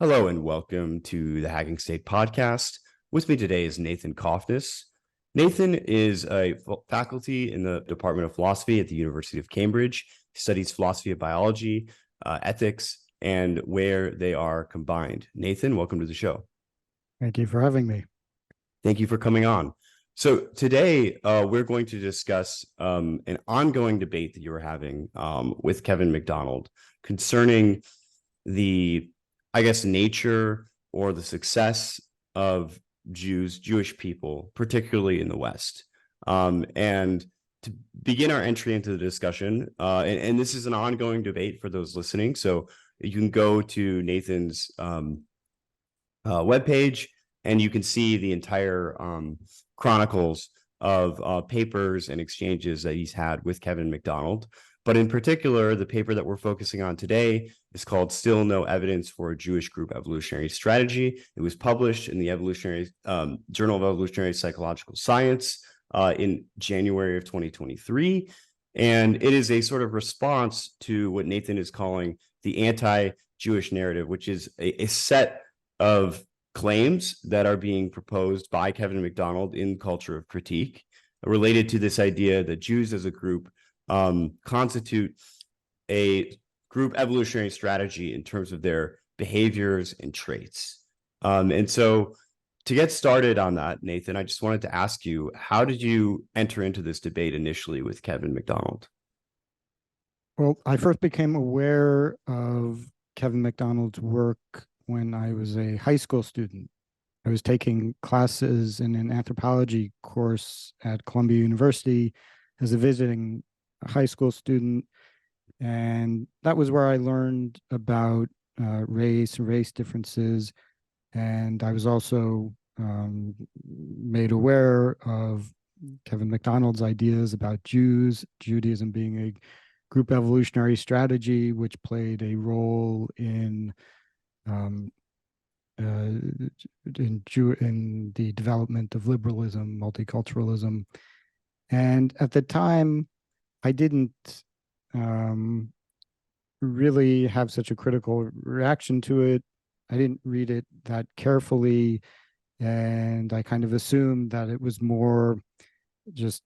Hello and welcome to the Hacking State podcast. With me today is Nathan Cofnas. Nathan is a faculty in the Department of Philosophy at the University of Cambridge. He studies philosophy of biology, ethics, and where they are combined. Nathan, welcome to the show. Thank you for having me. Thank you for coming on. So today we're going to discuss an ongoing debate that you were having with Kevin MacDonald concerning the nature or the success of Jewish people, particularly in the West. And to begin our entry into the discussion, and this is an ongoing debate for those listening, so you can go to Nathan's webpage and you can see the entire chronicles of papers and exchanges that he's had with Kevin MacDonald. But in particular, the paper that we're focusing on today is called Still No Evidence for a Jewish Group Evolutionary Strategy. It was published in the Journal of Evolutionary Psychological Science in January of 2023. And it is a sort of response to what Nathan is calling the anti-Jewish narrative, which is a set of claims that are being proposed by Kevin MacDonald in Culture of Critique related to this idea that Jews as a group constitute a group evolutionary strategy in terms of their behaviors and traits. And so to get started on that, Nathan, I just wanted to ask you, how did you enter into this debate initially with Kevin MacDonald? Well, I first became aware of Kevin MacDonald's work when I was a high school student. I was taking classes in an anthropology course at Columbia University as a visiting high school student, and that was where I learned about race differences. And I was also made aware of Kevin MacDonald's ideas about Judaism being a group evolutionary strategy, which played a role in the development of liberalism, multiculturalism. And at the time, I didn't really have such a critical reaction to it. I didn't read it that carefully, and I kind of assumed that it was more just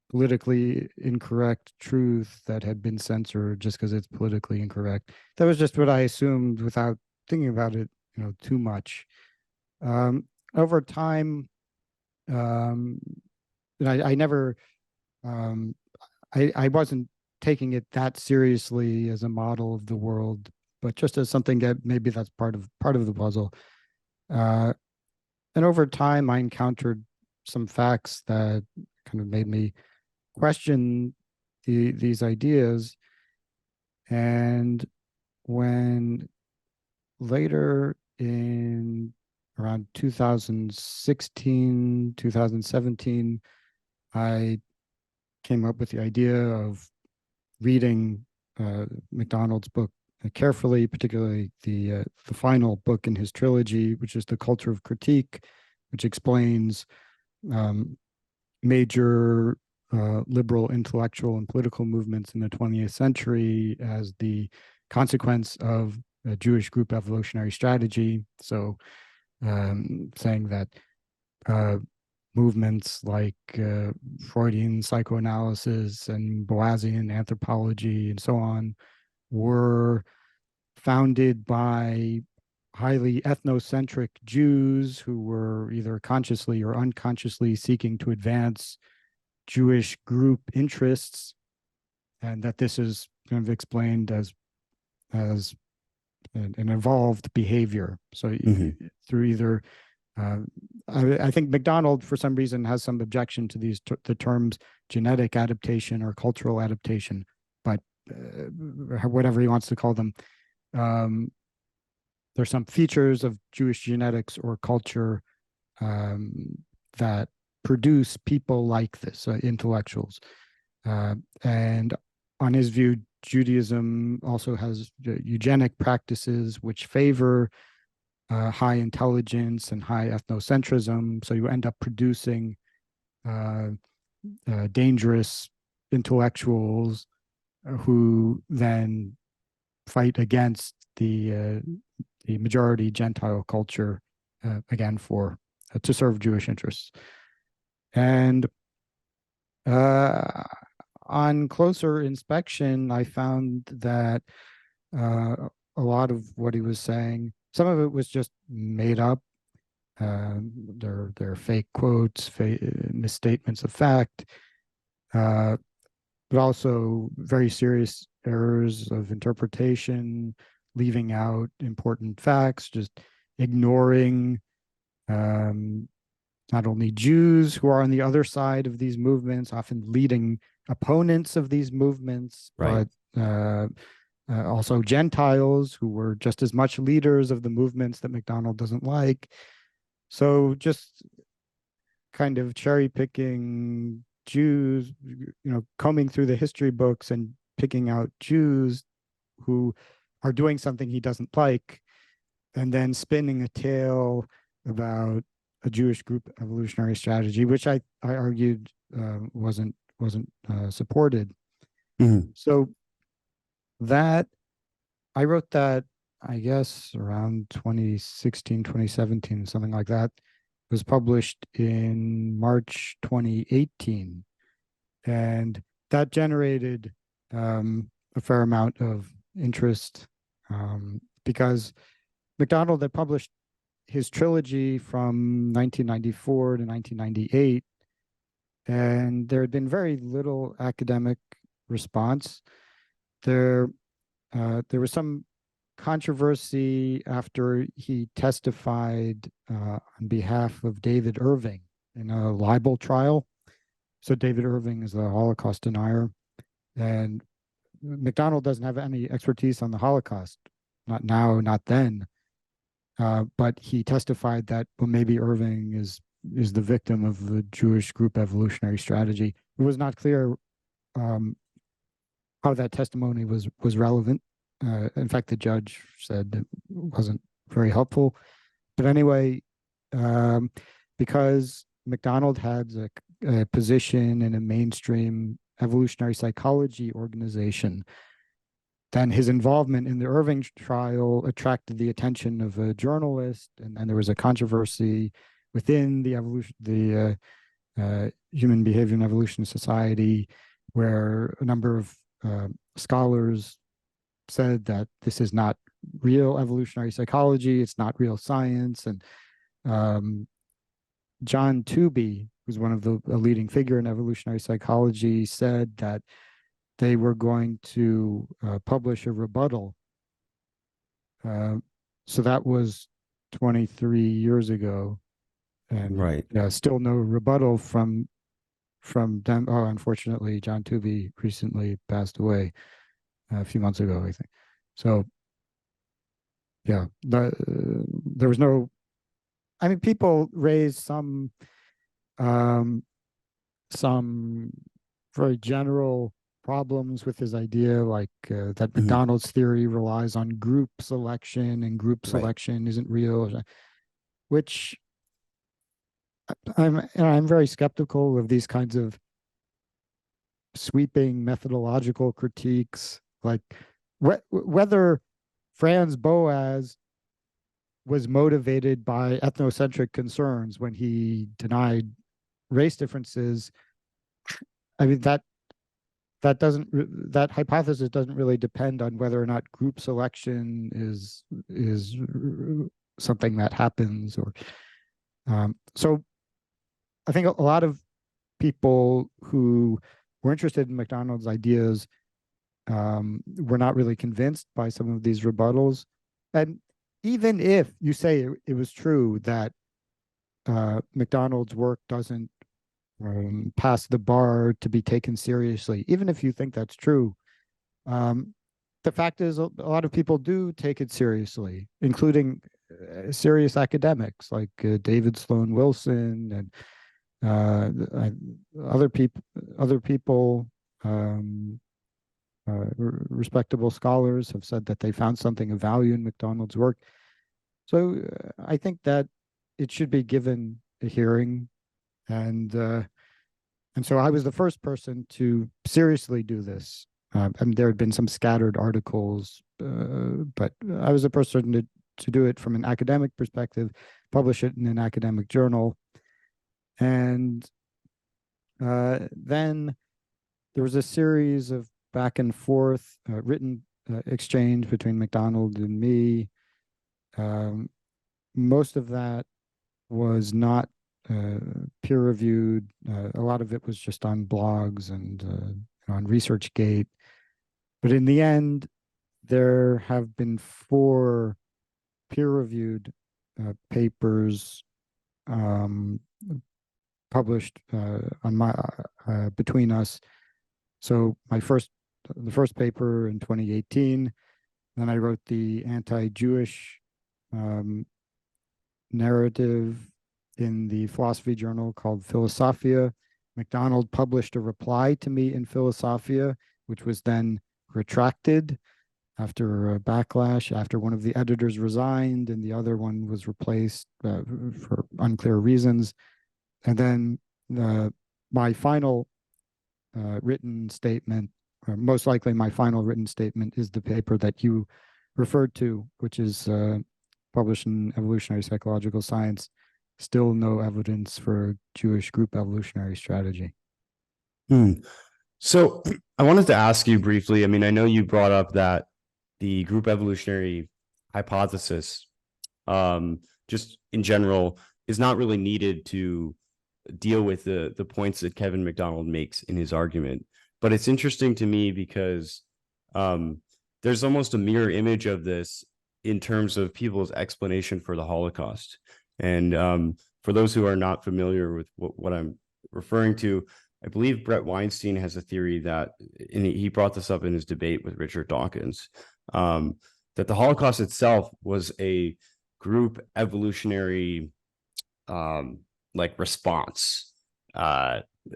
politically incorrect truth that had been censored just because it's politically incorrect. That was just what I assumed without thinking about it, too much. Over time, I never, I wasn't taking it that seriously as a model of the world, but just as something that maybe that's part of the puzzle. And over time, I encountered some facts that kind of made me question these ideas. And when later in around 2016, 2017, I came up with the idea of reading MacDonald's book carefully, particularly the final book in his trilogy, which is The Culture of Critique, which explains major liberal intellectual and political movements in the 20th century as the consequence of a Jewish group evolutionary strategy. So saying that movements like Freudian psychoanalysis and Boasian anthropology and so on were founded by highly ethnocentric Jews who were either consciously or unconsciously seeking to advance Jewish group interests, and that this is kind of explained as an evolved behavior. So through either I think MacDonald, for some reason, has some objection to the terms genetic adaptation or cultural adaptation, but whatever he wants to call them, there's some features of Jewish genetics or culture that produce people like this, intellectuals. And on his view, Judaism also has eugenic practices which favor high intelligence and high ethnocentrism. So you end up producing dangerous intellectuals who then fight against the the majority Gentile culture, again, to serve Jewish interests. And on closer inspection, I found that a lot of what he was saying, some of it was just made up. They're fake quotes, misstatements of fact, but also very serious errors of interpretation, leaving out important facts, just ignoring not only Jews who are on the other side of these movements, often leading opponents of these movements, Right. but also Gentiles who were just as much leaders of the movements that MacDonald doesn't like. So just kind of cherry picking Jews, combing through the history books and picking out Jews who are doing something he doesn't like, and then spinning a tale about a Jewish group evolutionary strategy, which I argued wasn't supported. Mhm. So that I wrote that, I guess, around 2016, 2017, something like that. It was published in March 2018. And that generated a fair amount of interest because MacDonald had published his trilogy from 1994 to 1998, and there had been very little academic response. There was some controversy after he testified on behalf of David Irving in a libel trial. So David Irving is a Holocaust denier, and MacDonald doesn't have any expertise on the Holocaust, not now, not then. But he testified that, well, maybe Irving is the victim of the Jewish Group Evolutionary Strategy. It was not clear how that testimony was relevant. In fact, the judge said it wasn't very helpful. But anyway, because MacDonald had a position in a mainstream evolutionary psychology organization, then his involvement in the Irving trial attracted the attention of a journalist, and there was a controversy within the Human Behavior and Evolution Society, where a number of scholars said that this is not real evolutionary psychology, it's not real science. And John Tooby, who's one of a leading figure in evolutionary psychology, said that they were going to publish a rebuttal. So that was 23 years ago, and Right. still no rebuttal from them. Oh, unfortunately, John Tooby recently passed away a few months ago, I think. So yeah, there was no. I mean, people raised some very general problems with his idea, like that Mhm. MacDonald's theory relies on group selection, and group Right. selection isn't real, which I'm very skeptical of these kinds of sweeping methodological critiques, like whether Franz Boas was motivated by ethnocentric concerns when he denied race differences. I mean, that hypothesis doesn't really depend on whether or not group selection is something that happens, or so I think a lot of people who were interested in MacDonald's ideas were not really convinced by some of these rebuttals. And even if you say it was true that MacDonald's work doesn't pass the bar to be taken seriously, even if you think that's true, the fact is a lot of people do take it seriously, including serious academics like David Sloan Wilson and other people, respectable scholars have said that they found something of value in MacDonald's work. So I think that it should be given a hearing, and so I was the first person to seriously do this. I mean, there had been some scattered articles, but I was the person to do it from an academic perspective, publish it in an academic journal. And then there was a series of back and forth written exchange between MacDonald and me. Most of that was not peer reviewed. A lot of it was just on blogs and on ResearchGate. But in the end, there have been 4 peer-reviewed papers published on my between us. So the first paper in 2018. Then I wrote the anti-Jewish narrative in the philosophy journal called Philosophia. MacDonald published a reply to me in Philosophia, which was then retracted after a backlash, after one of the editors resigned and the other one was replaced for unclear reasons. And then my final written statement, or most likely my final written statement, is the paper that you referred to, which is published in Evolutionary Psychological Science, Still No Evidence for Jewish Group Evolutionary Strategy. So I wanted to ask you briefly, I mean, I know you brought up that the group evolutionary hypothesis, just in general, is not really needed to deal with the points that Kevin MacDonald makes in his argument. But it's interesting to me because there's almost a mirror image of this in terms of people's explanation for the Holocaust. And for those who are not familiar with what I'm referring to, I believe Brett Weinstein has a theory that, and he brought this up in his debate with Richard Dawkins, that the Holocaust itself was a group evolutionary response,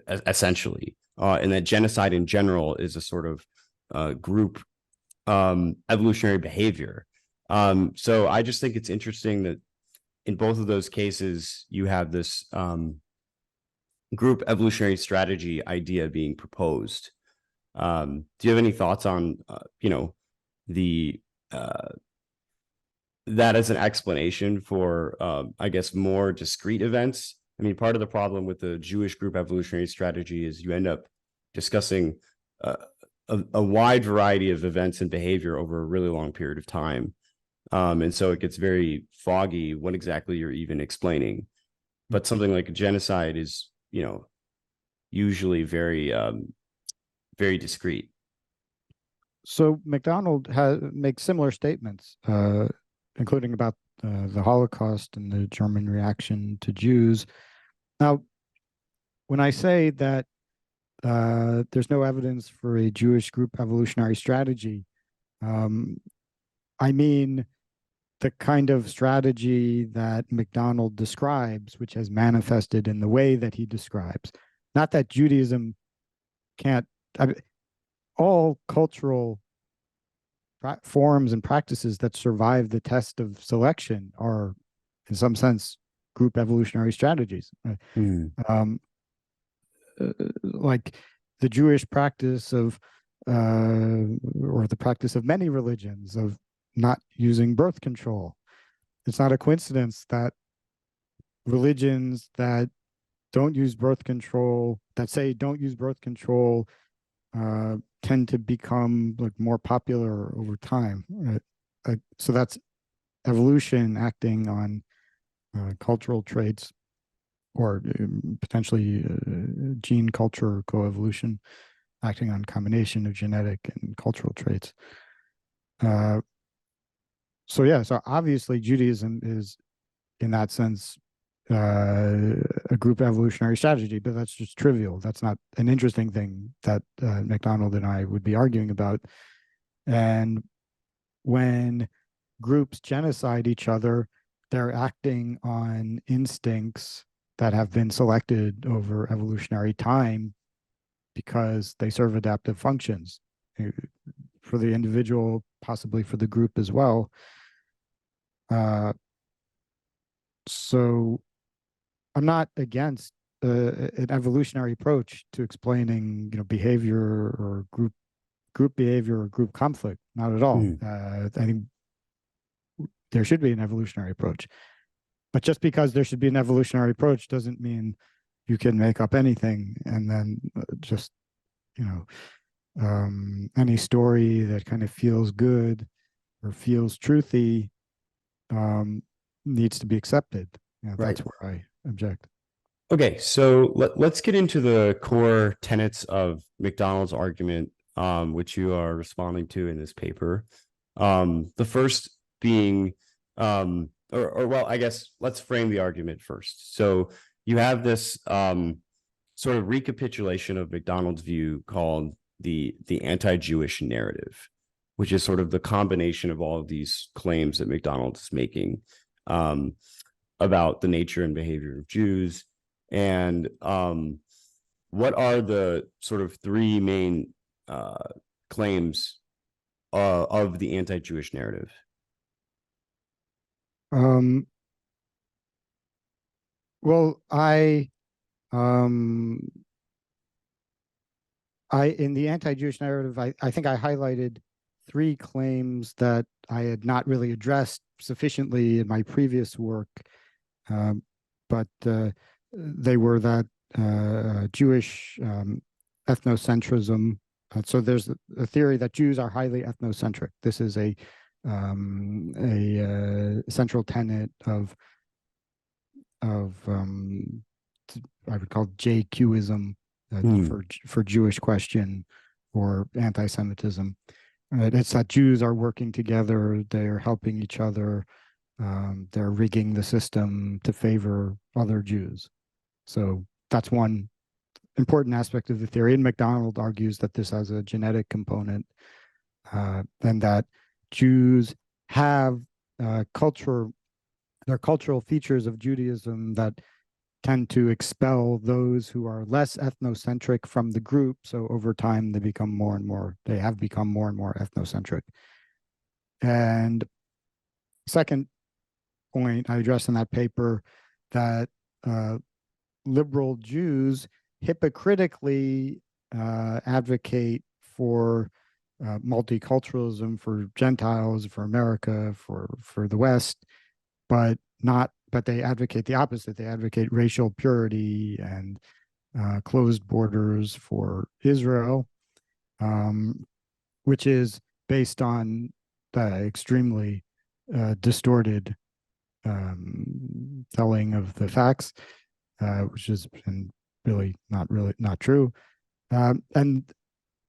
essentially, and that genocide in general is a sort of group evolutionary behavior. So I just think it's interesting that in both of those cases, you have this group evolutionary strategy idea being proposed. Do you have any thoughts on, the that as an explanation for, I guess, more discrete events? I mean, part of the problem with the Jewish group evolutionary strategy is you end up discussing a wide variety of events and behavior over a really long period of time. And so it gets very foggy what exactly you're even explaining. But something like a genocide is, usually very, very discrete. So MacDonald makes similar statements, including about the Holocaust and the German reaction to Jews. Now, when I say that there's no evidence for a Jewish group evolutionary strategy, I mean the kind of strategy that MacDonald describes, which has manifested in the way that he describes. Not that Judaism can't, all cultural forms and practices that survive the test of selection are, in some sense, group evolutionary strategies. Like the Jewish practice of, or the practice of many religions of not using birth control. It's not a coincidence that religions that don't use birth control, that say don't use birth control, tend to become more popular over time. So that's evolution acting on cultural traits, or potentially gene culture coevolution acting on combination of genetic and cultural traits. So obviously Judaism is, in that sense, a group evolutionary strategy, but that's just trivial. That's not an interesting thing that MacDonald and I would be arguing about. And when groups genocide each other, they're acting on instincts that have been selected over evolutionary time because they serve adaptive functions for the individual, possibly for the group as well. So I'm not against an evolutionary approach to explaining, behavior or group behavior or group conflict. Not at all. I think there should be an evolutionary approach. But just because there should be an evolutionary approach doesn't mean you can make up anything and then just, you know, any story that kind of feels good or feels truthy needs to be accepted. You know, Right. that's where I object. Okay, so let's get into the core tenets of MacDonald's argument, which you are responding to in this paper. The first being, or well, I guess let's frame the argument first. So you have this sort of recapitulation of MacDonald's view called the anti-Jewish narrative, which is sort of the combination of all of these claims that MacDonald is making about the nature and behavior of Jews. And what are the sort of three main claims of the anti-Jewish narrative? Well, in the anti-Jewish narrative, I think I highlighted three claims that I had not really addressed sufficiently in my previous work, but they were that Jewish ethnocentrism. So there's a theory that Jews are highly ethnocentric. This is a central tenet of I would call JQism for Jewish question or anti-Semitism. It's that Jews are working together, they're helping each other, they're rigging the system to favor other Jews. So that's one important aspect of the theory. And MacDonald argues that this has a genetic component, and that Jews have cultural features of Judaism that tend to expel those who are less ethnocentric from the group. So over time, they have become more and more ethnocentric. And second point I addressed in that paper, that liberal Jews hypocritically advocate for multiculturalism for Gentiles, for America, for the West, but they advocate the opposite. They advocate racial purity and closed borders for Israel, which is based on the extremely distorted telling of the facts, which is really not true. And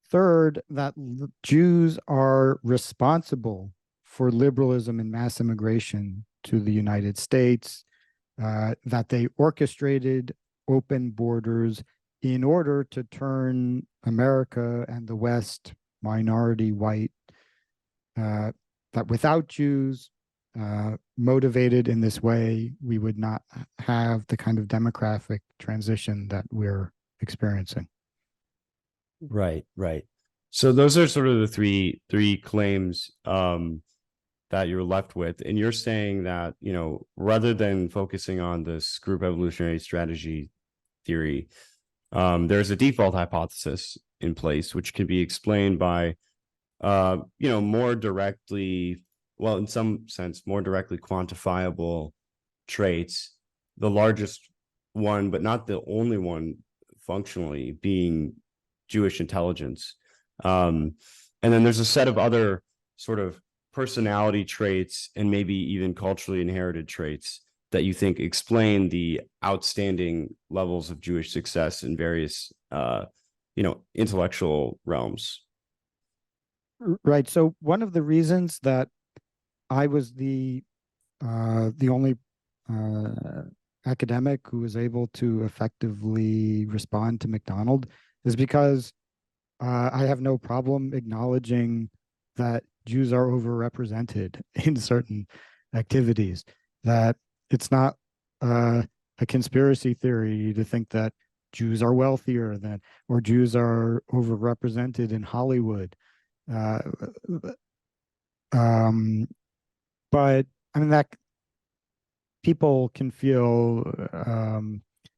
third, that Jews are responsible for liberalism and mass immigration to the United States, that they orchestrated open borders in order to turn America and the West minority white, that without Jews motivated in this way, we would not have the kind of demographic transition that we're experiencing. Right. So those are sort of the three claims that you're left with. And you're saying that, you know, rather than focusing on this group evolutionary strategy theory, there's a default hypothesis in place, which can be explained by, more directly, well, in some sense, more directly quantifiable traits. The largest one, but not the only one functionally, being Jewish intelligence. And then there's a set of other sort of personality traits and maybe even culturally inherited traits that you think explain the outstanding levels of Jewish success in various, intellectual realms. Right. So one of the reasons that I was the only academic who was able to effectively respond to MacDonald is because I have no problem acknowledging that Jews are overrepresented in certain activities, that it's not a conspiracy theory to think that Jews are wealthier than, or Jews are overrepresented in Hollywood. But I mean, that people can feel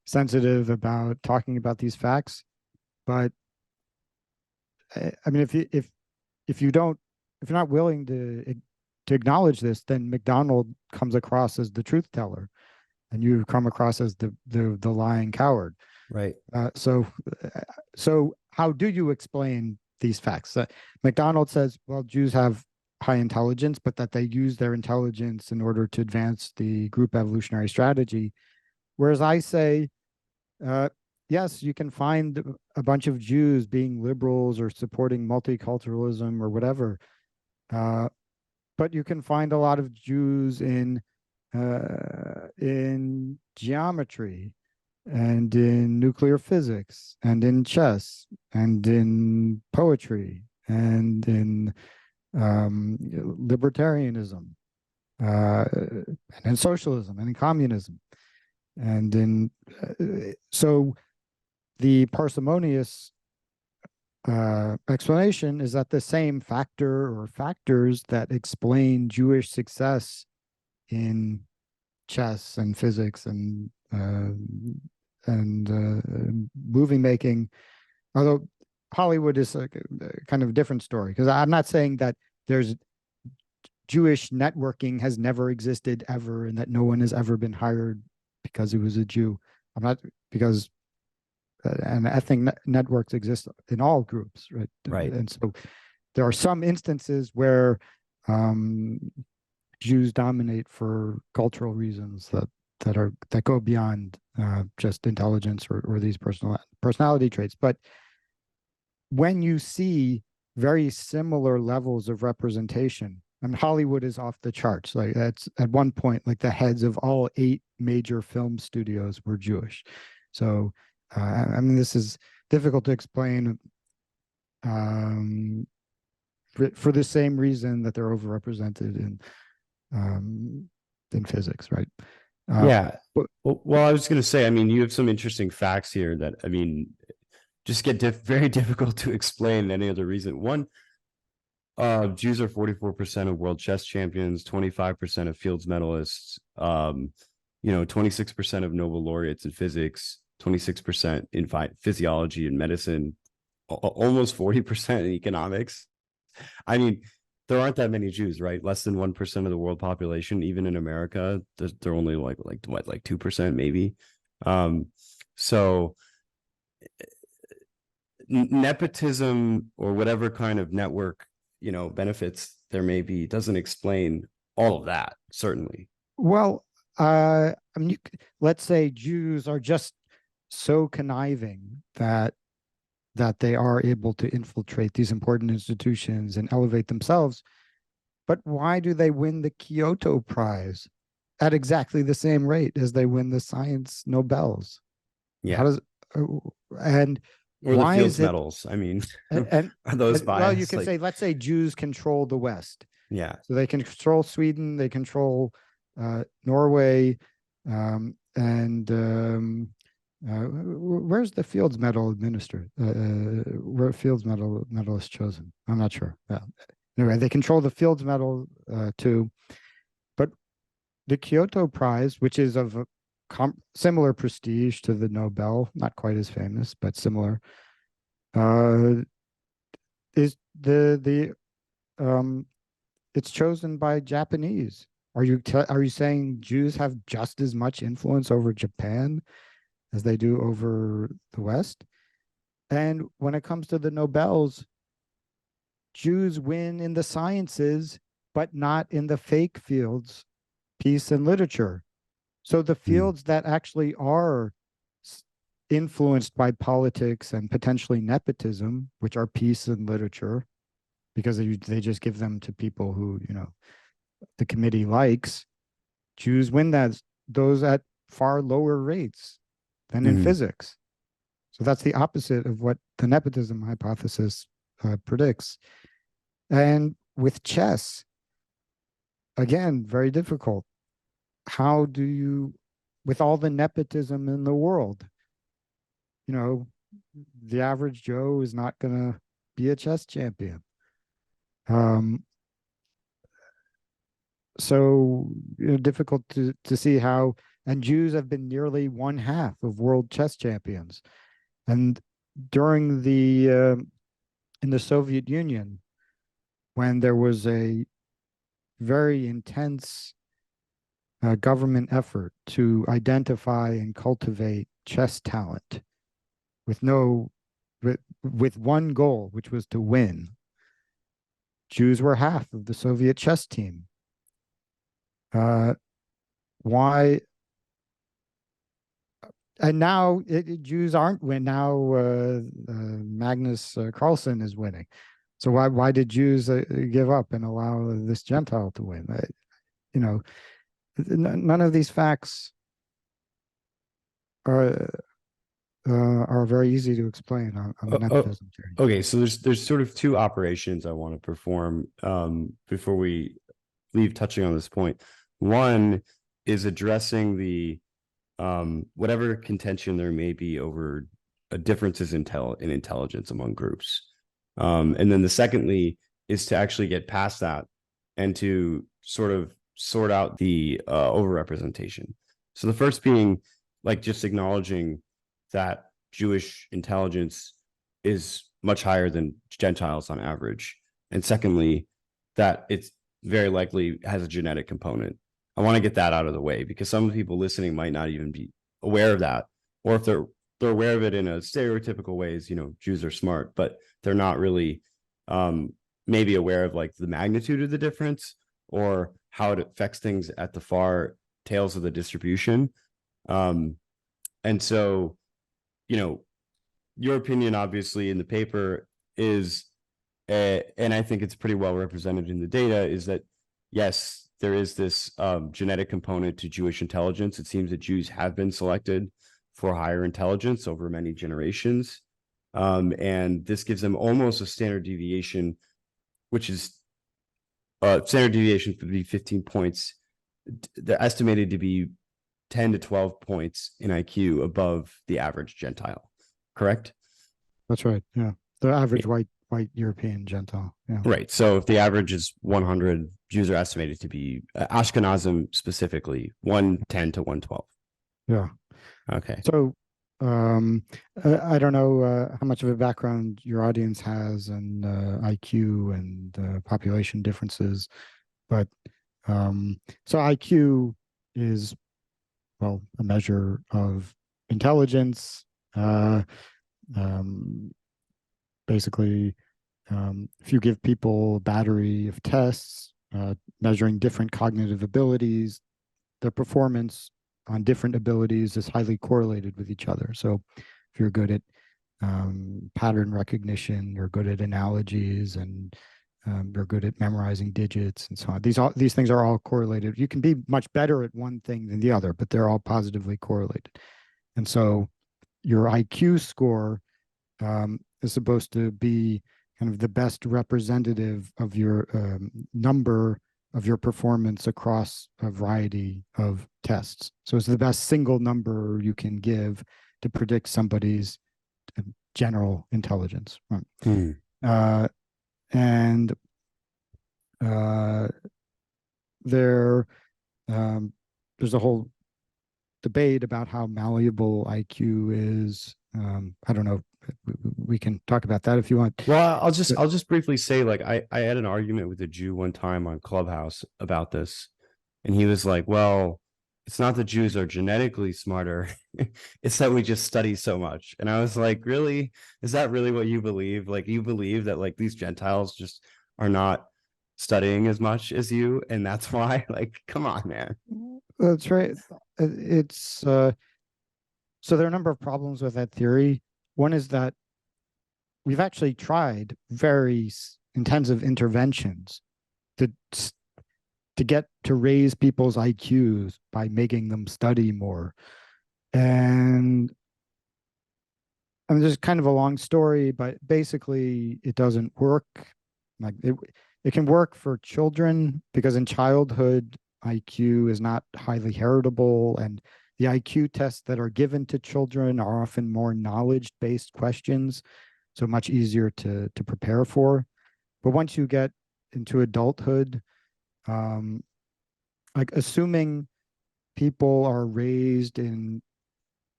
sensitive about talking about these facts, but I mean, if you're not willing to to acknowledge this, then MacDonald comes across as the truth teller, and you come across as the lying coward. Right. So how do you explain these facts? MacDonald says, well, Jews have high intelligence, but that they use their intelligence in order to advance the group evolutionary strategy. Whereas I say, yes, you can find a bunch of Jews being liberals or supporting multiculturalism or whatever, but you can find a lot of Jews in geometry and in nuclear physics and in chess and in poetry and in libertarianism and in socialism and in communism. And in so the parsimonious explanation is that the same factor or factors that explain Jewish success in chess and physics and movie making, although Hollywood is a kind of different story, because I'm not saying that there's Jewish networking has never existed ever and that no one has ever been hired because he was a Jew. I'm not, because and ethnic networks exist in all groups, right? Right. And so there are some instances where Jews dominate for cultural reasons that go beyond just intelligence or these personality traits. But when you see very similar levels of representation, I mean, Hollywood is off the charts. Like that's at one point, like the heads of all 8 major film studios were Jewish. So, I mean, this is difficult to explain for the same reason that they're overrepresented in physics, right? Yeah. Well, I was going to say, I mean, you have some interesting facts here that, I mean, just get very difficult to explain any other reason. One, Jews are 44% of world chess champions, 25% of Fields medalists, 26% of Nobel laureates in physics, 26% in physiology and medicine, almost 40% in economics. I mean, there aren't that many Jews, right? Less than 1% of the world population, even in America, they're only like 2% maybe. So nepotism or whatever kind of network, benefits there may be doesn't explain all of that, certainly. Well, I mean, let's say Jews are just so conniving that they are able to infiltrate these important institutions and elevate themselves. But why do they win the Kyoto Prize at exactly the same rate as they win the Science Nobels? Yeah. How does and or why the Fields is it, medals? I mean, and are those biased? well, you can say, let's say Jews control the West. Yeah. So they control Sweden, they control Norway, where's the Fields Medal administered? Where Fields medal is chosen? I'm not sure. Anyway, they control the Fields Medal too. But the Kyoto Prize, which is of a similar prestige to the Nobel, not quite as famous, but similar, is it's chosen by Japanese. Are you saying Jews have just as much influence over Japan as they do over the West? And when it comes to the Nobels, Jews win in the sciences, but not in the fake fields, peace and literature. So the fields that actually are influenced by politics and potentially nepotism, which are peace and literature, because they just give them to people who, the committee likes, Jews win those at far lower rates than in physics. So that's the opposite of what the nepotism hypothesis predicts. And with chess, again, very difficult. How do you, with all the nepotism in the world, the average Joe is not going to be a chess champion. So difficult to see how, and Jews have been nearly 1/2 of world chess champions. And during in the Soviet Union, when there was a very intense government effort to identify and cultivate chess talent with with one goal, which was to win. Jews were half of the Soviet chess team. Why? And now Jews aren't win. Now Magnus Carlsen is winning. So why did Jews give up and allow this Gentile to win? You know, none of these facts are very easy to explain on the nepotism theory. Okay, so there's sort of two operations I want to perform before we leave touching on this point. One is addressing the whatever contention there may be over differences in intelligence among groups. And then the secondly is to actually get past that and to sort of sort out the overrepresentation. So the first being like just acknowledging that Jewish intelligence is much higher than Gentiles on average. And secondly, that it's very likely has a genetic component. I want to get that out of the way because some people listening might not even be aware of that. Or if they're aware of it in a stereotypical ways, you know, Jews are smart, but they're not really maybe aware of like the magnitude of the difference or how it affects things at the far tails of the distribution. And so, you know, your opinion, obviously, in the paper is, and I think it's pretty well represented in the data, is that, yes, there is this genetic component to Jewish intelligence. It seems that Jews have been selected for higher intelligence over many generations. And this gives them almost a standard deviation, which is standard deviation would be 15 points. They're estimated to be 10 to 12 points in IQ above the average Gentile, correct? That's right. Yeah. The average white European Gentile. Yeah. Right. So if the average is 100, Jews are estimated to be Ashkenazim specifically 110 to 112. Yeah. Okay. So I don't know how much of a background your audience has in IQ and population differences, but so IQ is, well, a measure of intelligence. Basically, if you give people a battery of tests measuring different cognitive abilities, their performance on different abilities is highly correlated with each other. So if you're good at pattern recognition, you're good at analogies, and you're good at memorizing digits and so on. These things are all correlated. You can be much better at one thing than the other, but they're all positively correlated. And so your IQ score is supposed to be kind of the best representative of your number of your performance across a variety of tests. So it's the best single number you can give to predict somebody's general intelligence. Right? And there's a whole debate about how malleable IQ is. I don't know. We can talk about that if you want. Well, I'll just briefly say, like, I had an argument with a Jew one time on Clubhouse about this, and he was like, well, it's not that Jews are genetically smarter, it's that we just study so much. And I was like, really? Is that really what you believe? Like, you believe that like these Gentiles just are not studying as much as you, and that's why? Like, come on, man. That's right. It's so there are a number of problems with that theory. One is that we've actually tried very intensive interventions to get to raise people's IQs by making them study more. And I mean, there's kind of a long story, but basically it doesn't work. Like it can work for children because in childhood, IQ is not highly heritable, and the IQ tests that are given to children are often more knowledge-based questions, so much easier to prepare for. But once you get into adulthood, like assuming people are raised in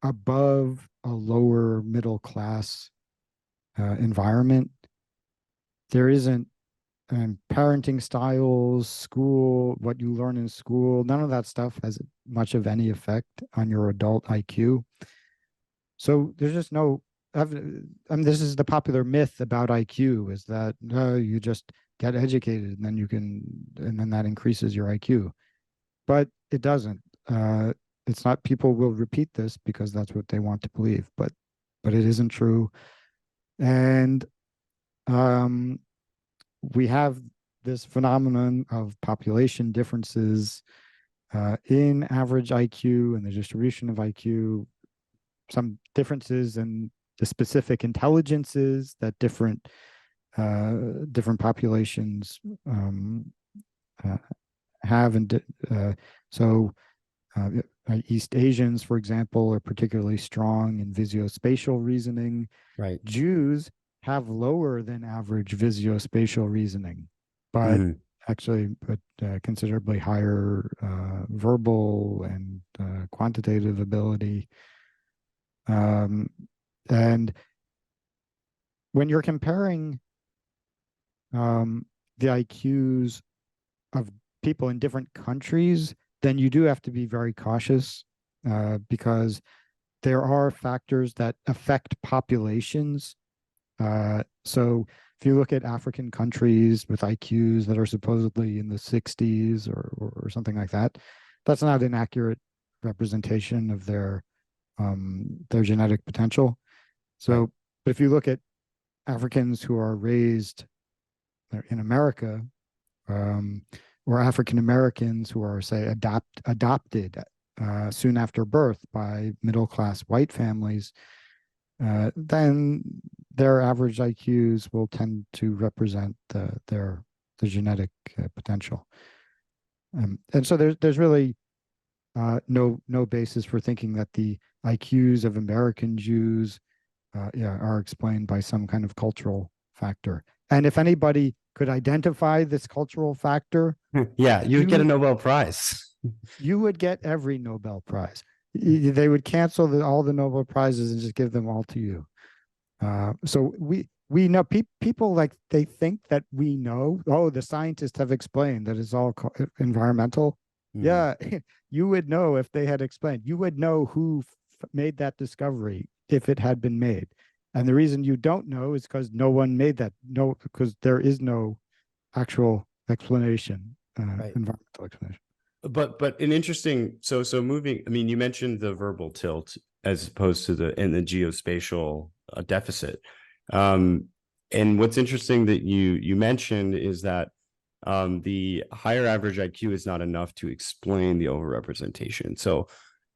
above a lower middle class environment, there isn't and parenting styles, school, what you learn in school, none of that stuff has much of any effect on your adult IQ. So there's just no, I mean, this is the popular myth about IQ is that you just get educated and then and then that increases your IQ. But it doesn't. It's not, people will repeat this because that's what they want to believe, but it isn't true. And we have this phenomenon of population differences in average IQ and the distribution of IQ, some differences in the specific intelligences that different populations have, and so East Asians, for example, are particularly strong in visuospatial reasoning. Right. Jews have lower than average visuospatial reasoning, but considerably higher verbal and quantitative ability. And when you're comparing the IQs of people in different countries, then you do have to be very cautious because there are factors that affect populations. So if you look at African countries with IQs that are supposedly in the 60s or something like that, that's not an accurate representation of their genetic potential. So, Right. but if you look at Africans who are raised in America, or African Americans who are, say, adopted soon after birth by middle-class white families, then their average IQs will tend to represent the genetic potential. And so there's really no basis for thinking that the IQs of American Jews are explained by some kind of cultural factor. And if anybody could identify this cultural factor, Yeah, you would get a Nobel Prize. You would get every Nobel Prize. They would cancel all the Nobel Prizes and just give them all to you. So we know people, like, they think that we know, oh, the scientists have explained that it's all environmental. Yeah, you would know if they had explained. You would know who made that discovery if it had been made. And the reason you don't know is because no one made that. No, because there is no actual explanation, Right. environmental explanation. But an interesting, so moving, I mean, you mentioned the verbal tilt as opposed to the geospatial deficit. And what's interesting that you mentioned is that the higher average IQ is not enough to explain the overrepresentation. So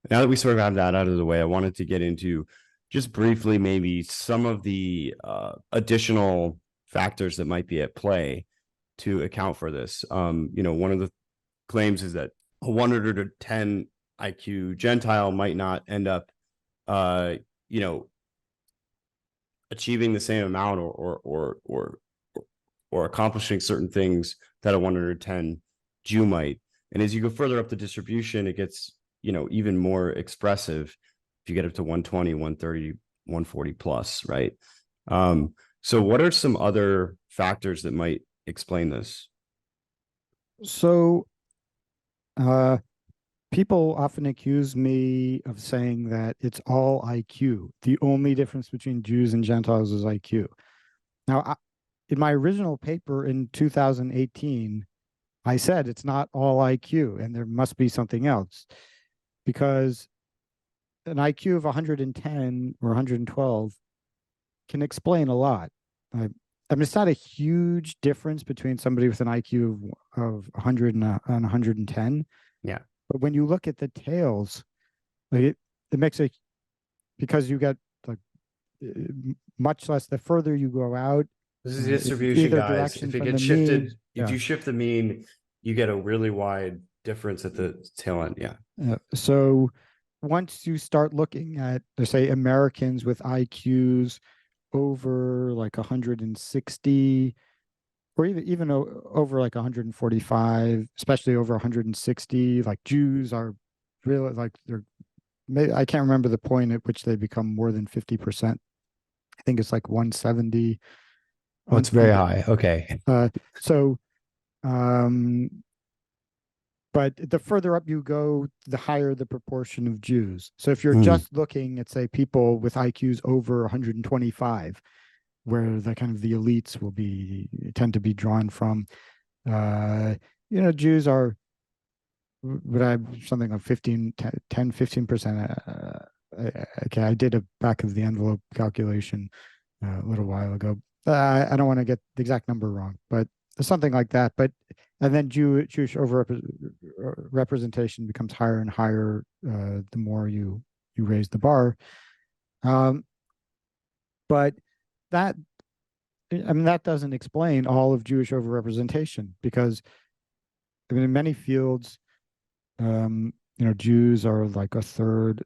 now that we sort of have that out of the way, I wanted to get into just briefly maybe some of the additional factors that might be at play to account for this. One of the claims is that a 110 IQ Gentile might not end up, achieving the same amount or accomplishing certain things that a 110 Jew might. And as you go further up the distribution, it gets, even more expressive if you get up to 120, 130, 140 plus, right? So what are some other factors that might explain this? So people often accuse me of saying that it's all IQ. The only difference between Jews and Gentiles is IQ. Now, in my original paper in 2018, I said it's not all IQ and there must be something else, because an IQ of 110 or 112 can explain a lot. I mean, it's not a huge difference between somebody with an IQ of 100 and 110. Yeah. But when you look at the tails, like it makes a, because you get like much less the further you go out. This is distribution, guys. If it gets shifted, mean, if you shift the mean, you get a really wide difference at the tail end. Yeah. So once you start looking at, let's say, Americans with IQs over like 160, or even over like 145, especially over 160, like Jews are really like I can't remember the point at which they become more than 50%. I think it's like 170. Oh, it's very high. Okay. So, but the further up you go, the higher the proportion of Jews. So if you're just looking at, say, people with IQs over 125, where the kind of the elites will tend to be drawn from, Jews are would I something like 15%. Okay, I did a back of the envelope calculation a little while ago. I don't want to get the exact number wrong, but something like that. But and then Jewish representation becomes higher and higher the more you raise the bar. But that that doesn't explain all of Jewish overrepresentation, because in many fields, Jews are like a third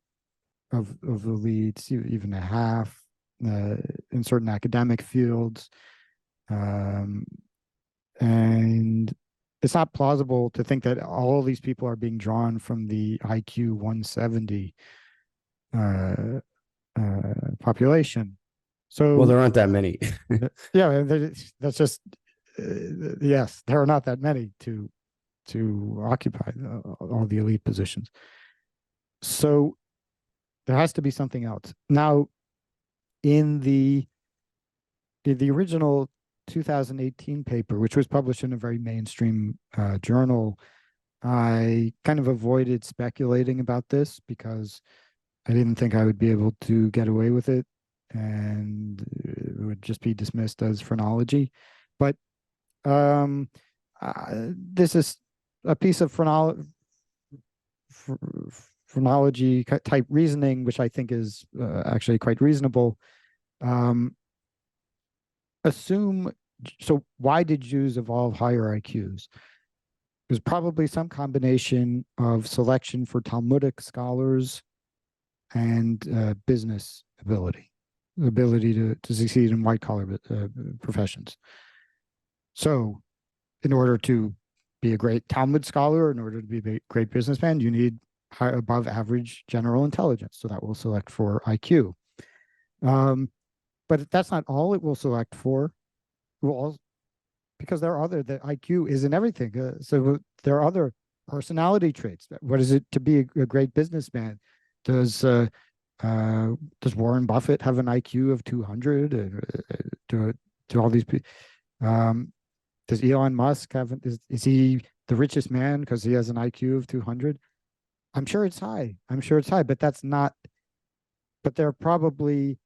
of the elites, even a half in certain academic fields. And it's not plausible to think that all of these people are being drawn from the IQ 170 population. So, well, there aren't that many. Yeah, that's just yes, there are not that many to occupy all the elite positions. So there has to be something else. Now, in the original 2018 paper, which was published in a very mainstream journal, I kind of avoided speculating about this because I didn't think I would be able to get away with it, and it would just be dismissed as phrenology. But this is a piece of phrenology type reasoning, which I think is actually quite reasonable. So why did Jews evolve higher IQs? There's probably some combination of selection for Talmudic scholars and business ability, the ability to succeed in white collar professions. So in order to be a great Talmud scholar, in order to be a great businessman, you need above average general intelligence. So that will select for IQ. But that's not all it will select for. Because there are the IQ isn't everything. So there are other personality traits. What is it to be a great businessman? Does Warren Buffett have an IQ of 200? Do all these people? Does Elon Musk have? Is he the richest man because he has an IQ of 200? I'm sure it's high. But that's not. But there are probably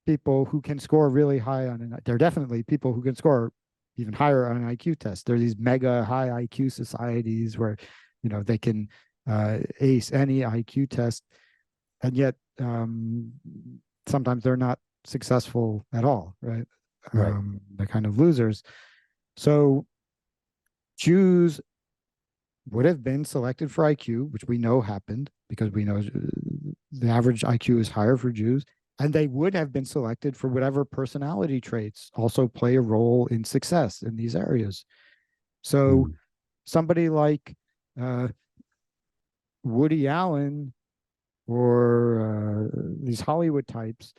people who can score really high there are definitely people who can score even higher on an IQ test. There are these mega high IQ societies where, they can ace any IQ test, and yet sometimes they're not successful at all, right? Right. They're kind of losers. So Jews would have been selected for IQ, which we know happened because we know the average IQ is higher for Jews. And they would have been selected for whatever personality traits also play a role in success in these areas. So somebody like Woody Allen or these Hollywood types,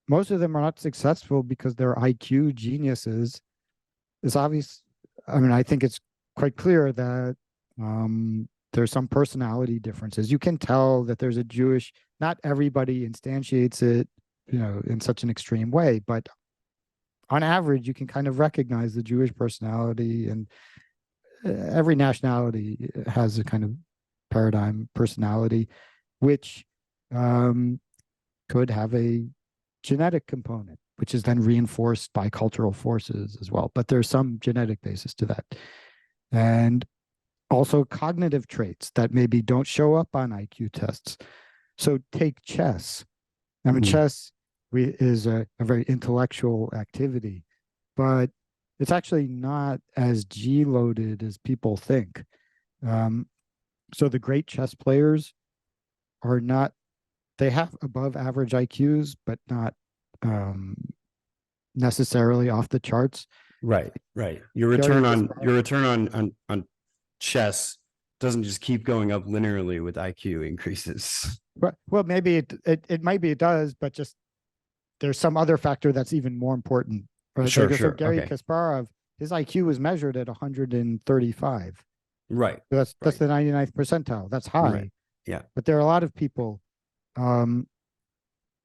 most of them are not successful because they're IQ geniuses. It's obvious. I think it's quite clear that there's some personality differences. You can tell that there's a Jewish, not everybody instantiates it, in such an extreme way, but on average, you can kind of recognize the Jewish personality, and every nationality has a kind of paradigm personality, which could have a genetic component, which is then reinforced by cultural forces as well. But there's some genetic basis to that. And also cognitive traits that maybe don't show up on IQ tests. So take chess. Chess is a very intellectual activity, but it's actually not as G-loaded as people think. So the great chess players are not, they have above average IQs, but not necessarily off the charts. Right. Your return on chess doesn't just keep going up linearly with IQ increases. Well, maybe it might be it does, but just there's some other factor that's even more important. Right? Sure, So sure. Gary Okay. Kasparov, his IQ was measured at 135. Right. So that's Right. the 99th percentile. That's Right. high. Yeah. But there are a lot of people, um,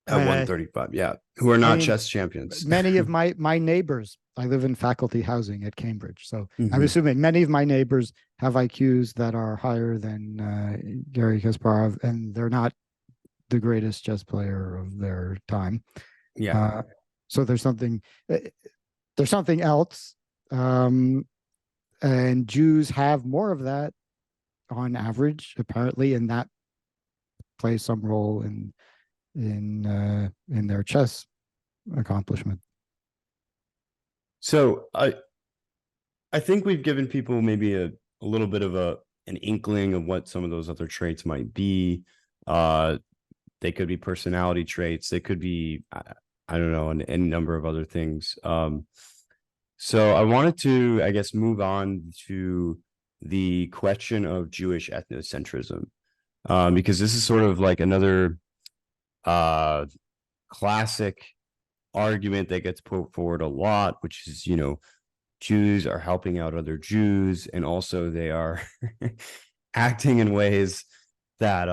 At uh, 135. Yeah. Who are I not mean, chess champions. many of my neighbors, I live in faculty housing at Cambridge, so I'm Mhm. assuming many of my neighbors have IQs that are higher than Gary Kasparov, and they're not the greatest chess player of their time. Yeah. Uh, so there's something else, um, and Jews have more of that on average, apparently, and that plays some role in their chess accomplishment. So I think we've given people maybe a little bit of an inkling of what some of those other traits might be. They could be personality traits. They could be, I don't know, any number of other things. So I wanted to, I guess, move on to the question of Jewish ethnocentrism, because this is sort of like another classic argument that gets put forward a lot, which is, Jews are helping out other Jews, and also they are acting in ways that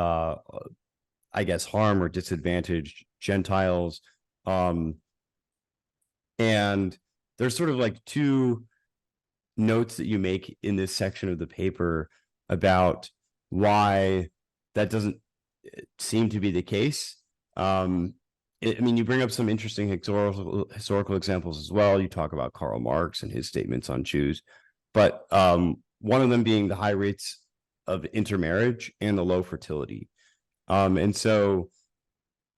I guess harm or disadvantage Gentiles. And there's sort of like two notes that you make in this section of the paper about why that doesn't seem to be the case. I mean, you bring up some interesting historical examples as well. You talk about Karl Marx and his statements on Jews, but one of them being the high rates of intermarriage and the low fertility. And so,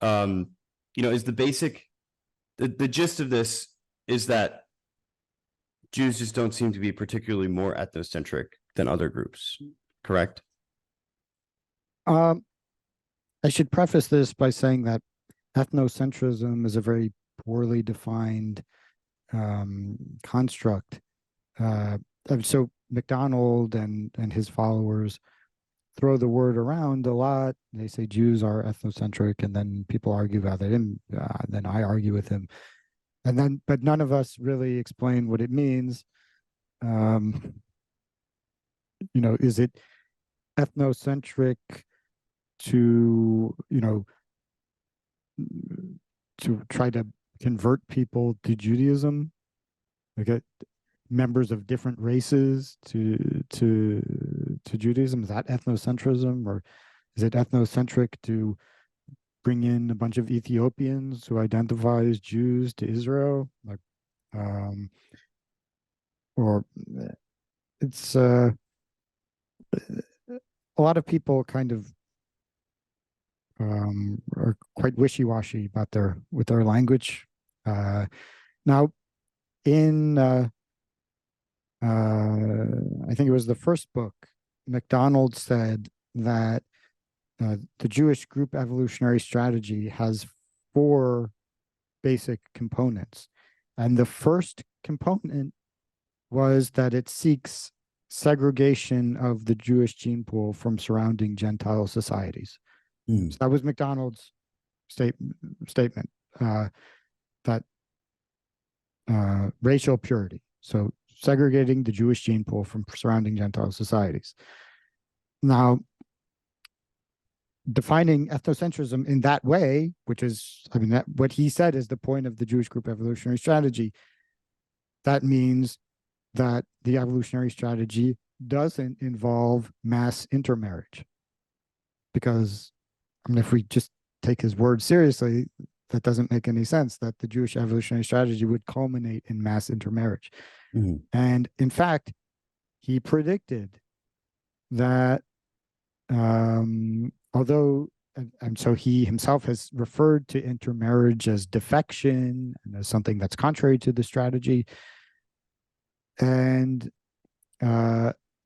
is the gist of this is that Jews just don't seem to be particularly more ethnocentric than other groups, correct? Um, I should preface this by saying that ethnocentrism is a very poorly defined construct. So MacDonald and his followers throw the word around a lot. They say Jews are ethnocentric, and then people argue about it. And then I argue with him, but none of us really explain what it means. Is it ethnocentric to to try to convert people to Judaism, like members of different races to Judaism? Is that ethnocentrism, or is it ethnocentric to bring in a bunch of Ethiopians who identify as Jews to Israel? Like, or it's a lot of people kind of are quite wishy-washy about with their language. Now, in I think it was the first book, MacDonald said that the Jewish Group Evolutionary Strategy has 4 basic components, and the first component was that it seeks segregation of the Jewish gene pool from surrounding Gentile societies. So that was MacDonald's statement, that racial purity. So segregating the Jewish gene pool from surrounding Gentile societies. Now, defining ethnocentrism in that way, which is, what he said is the point of the Jewish Group Evolutionary Strategy, that means that the evolutionary strategy doesn't involve mass intermarriage. Because if we just take his word seriously, that doesn't make any sense, that the Jewish evolutionary strategy would culminate in mass intermarriage. Mm-hmm. And in fact, he predicted that although, and so he himself has referred to intermarriage as defection and as something that's contrary to the strategy. And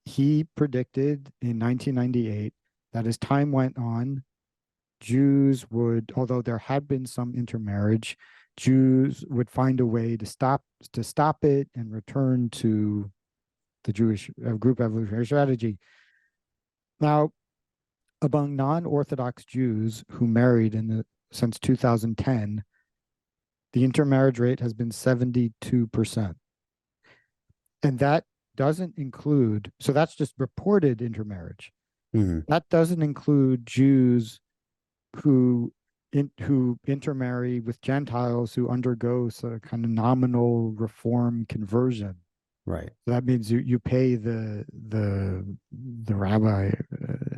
he predicted in 1998 that as time went on, Jews would, although there had been some intermarriage, Jews would find a way to stop it and return to the Jewish Group Evolutionary Strategy. Now, among non-Orthodox Jews who married since 2010, the intermarriage rate has been 72%. And that doesn't include, so that's just reported intermarriage. Mhm. That doesn't include Jews who who intermarry with Gentiles who undergo a kind of nominal reform conversion. Right. So that means you pay the rabbi,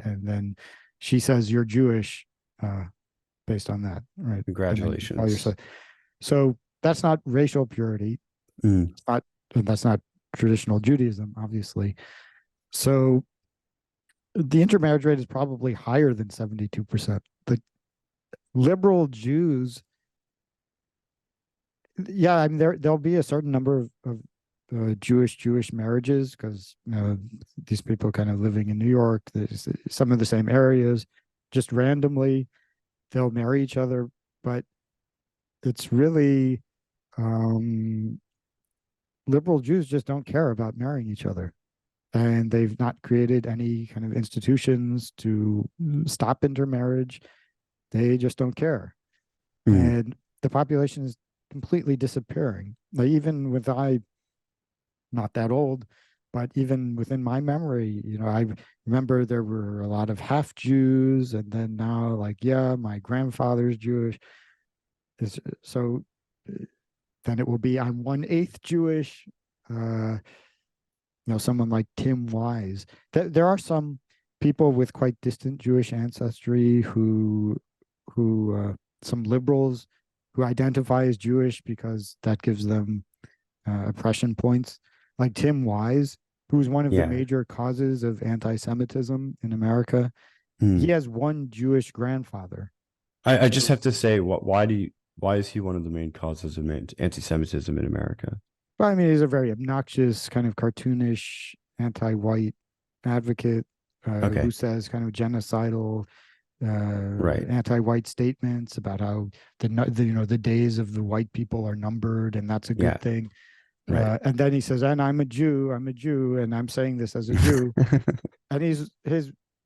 and then she says you're Jewish based on that, right? And then you call Congratulations. yourself. So that's not racial purity. Mm. It's not, and that's not traditional Judaism, obviously. So the intermarriage rate is probably higher than 72%. The liberal Jews, yeah, I mean there'll be a certain number of Jewish marriages because these people kind of living in New York, there's some of the same areas, just randomly they'll marry each other, but it's really liberal Jews just don't care about marrying each other. And they've not created any kind of institutions to stop intermarriage. They just don't care. Mm. And the population is completely disappearing. Like even with not that old, but even within my memory, I remember there were a lot of half Jews, and then now, like, yeah, my grandfather's Jewish. So then it will be I'm 1/8 Jewish. Someone like Tim Wise. There are some people with quite distant Jewish ancestry who some liberals who identify as Jewish because that gives them oppression points, like Tim Wise, who's one of the Yeah. major causes of anti-Semitism in America. He Mm. has one Jewish grandfather. I just So, have to say, why is he one of the main causes of anti-Semitism in America? well, I mean, he's a very obnoxious, kind of cartoonish, anti-white advocate who Okay. says kind of genocidal, Right. anti-white statements about how the days of the white people are numbered, and that's a good Yeah. thing. Right. And then he says, "And I'm a Jew, and I'm saying this as a Jew." And his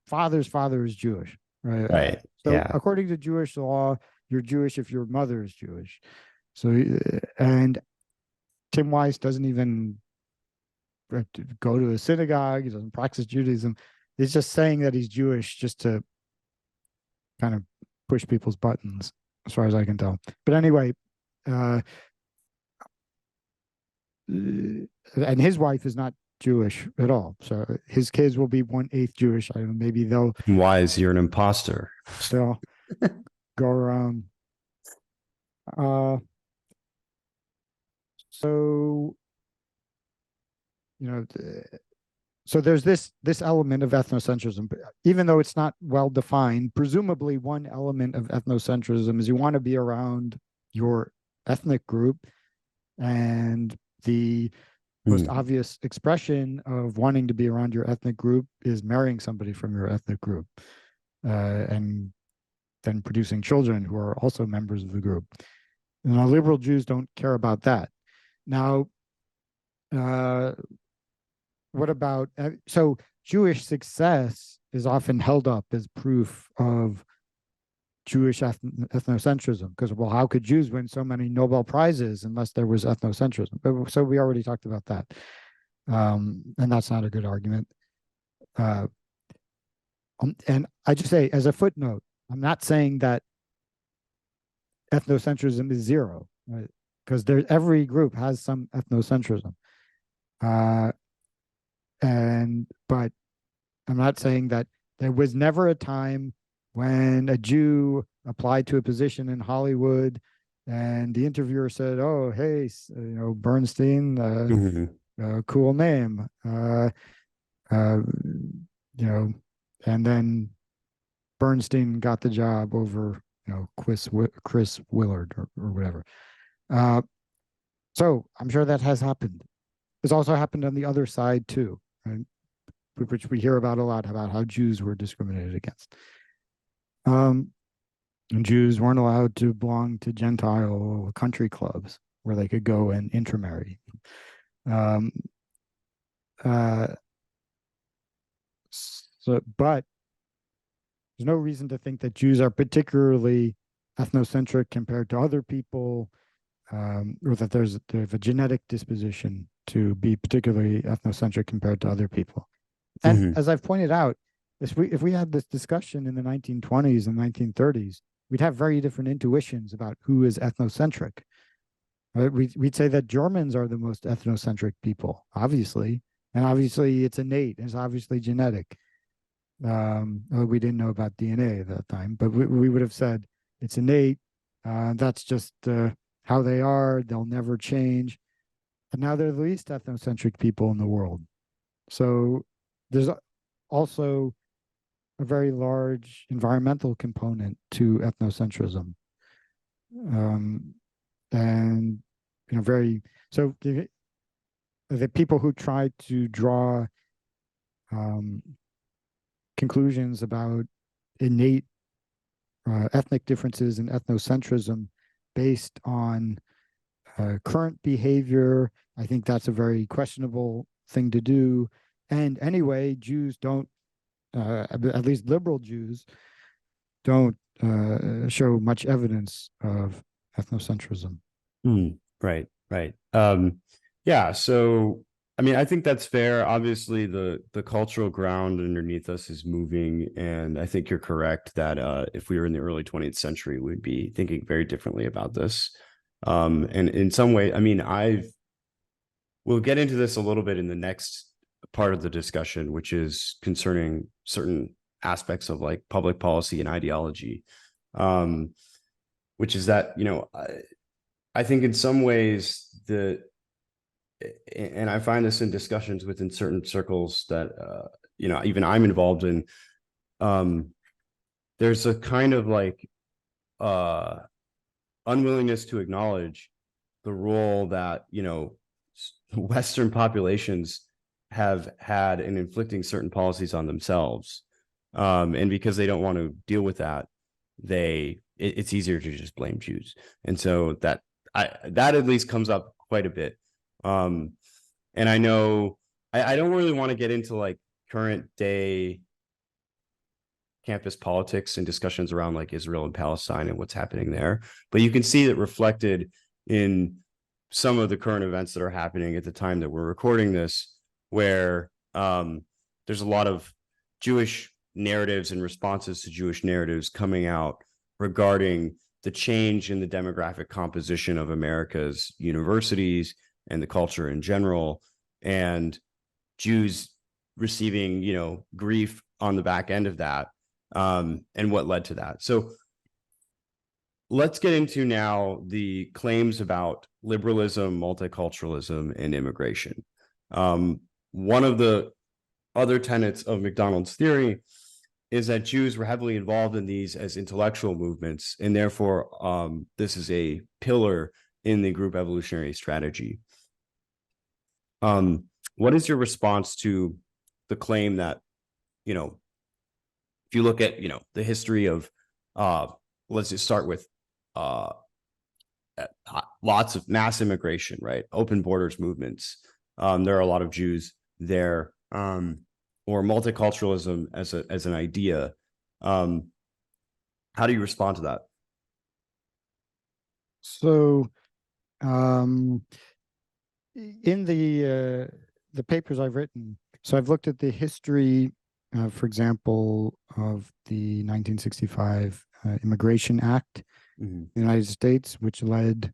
father's father is Jewish, right? Right. So Yeah. according to Jewish law, you're Jewish if your mother is Jewish. So and Tim Weiss doesn't even go to a synagogue. He doesn't practice Judaism. He's just saying that he's Jewish just to kind of push people's buttons, as far as I can tell. But anyway, uh, and his wife is not Jewish at all. So his kids will be 1/8 Jewish. I don't know, maybe Why is you're an imposter? they'll go around. Uh, so you know, so there's this element of ethnocentrism, even though it's not well defined. Presumably, one element of ethnocentrism is you want to be around your ethnic group, and the most Mm. obvious expression of wanting to be around your ethnic group is marrying somebody from your ethnic group, and then producing children who are also members of the group. Now, liberal Jews don't care about that. Now, uh, what about so Jewish success is often held up as proof of Jewish ethnocentrism because, well, how could Jews win so many Nobel Prizes unless there was ethnocentrism? But, so we already talked about that, and that's not a good argument. Uh, and I just say, as a footnote, I'm not saying that ethnocentrism is zero, right? Because every group has some ethnocentrism, uh, but I'm not saying that there was never a time when a Jew applied to a position in Hollywood and the interviewer said, "Oh, hey, Bernstein, Mhm. cool name," uh, you know, and then Bernstein got the job over, Chris Willard or whatever. Uh, so I'm sure that has happened. It's also happened on the other side too, right? Which we hear about a lot, about how Jews were discriminated against. And Jews weren't allowed to belong to Gentile country clubs where they could go and intermarry. Um, uh, but there's no reason to think that Jews are particularly ethnocentric compared to other people. or that there's a genetic disposition to be particularly ethnocentric compared to other people. And Mhm. as I've pointed out, if we had this discussion in the 1920s and 1930s, we'd have very different intuitions about who is ethnocentric. Right? We'd say that Germans are the most ethnocentric people, obviously, and obviously it's innate, it's obviously genetic. We didn't know about DNA at that time, but we would have said it's innate. That's just how they are. They'll never change. And now they're the least ethnocentric people in the world. So there's also a very large environmental component to ethnocentrism. And very so the people who try to draw conclusions about innate ethnic differences in ethnocentrism based on current behavior, I think that's a very questionable thing to do. And anyway, Jews don't, at least liberal Jews, don't show much evidence of ethnocentrism. Right, right. Yeah, so I mean, I think that's fair. Obviously, the cultural ground underneath us is moving, and I think you're correct that if we were in the early 20th century, we'd be thinking very differently about this. And in some way, I mean, we'll get into this a little bit in the next part of the discussion, which is concerning certain aspects of like public policy and ideology, which is that, I think in some ways and I find this in discussions within certain circles that, even I'm involved in, there's a kind of like unwillingness to acknowledge the role that, Western populations have had in inflicting certain policies on themselves. And because they don't want to deal with that, it's easier to just blame Jews. And so that at least comes up quite a bit. And I know I don't really want to get into like current day campus politics and discussions around like Israel and Palestine and what's happening there, but you can see it reflected in some of the current events that are happening at the time that we're recording this, where there's a lot of Jewish narratives and responses to Jewish narratives coming out regarding the change in the demographic composition of America's universities and the culture in general, and Jews receiving, grief on the back end of that, and what led to that. So let's get into now the claims about liberalism, multiculturalism, and immigration. One of the other tenets of MacDonald's theory is that Jews were heavily involved in these as intellectual movements, and therefore this is a pillar in the group evolutionary strategy. What is your response to the claim that, if you look at, the history of, let's just start with lots of mass immigration, right? Open borders movements. There are a lot of Jews there, or multiculturalism as an idea. How do you respond to that? So, in the papers I've written, so I've looked at the history, for example, of the 1965 Immigration Act in the United States, which led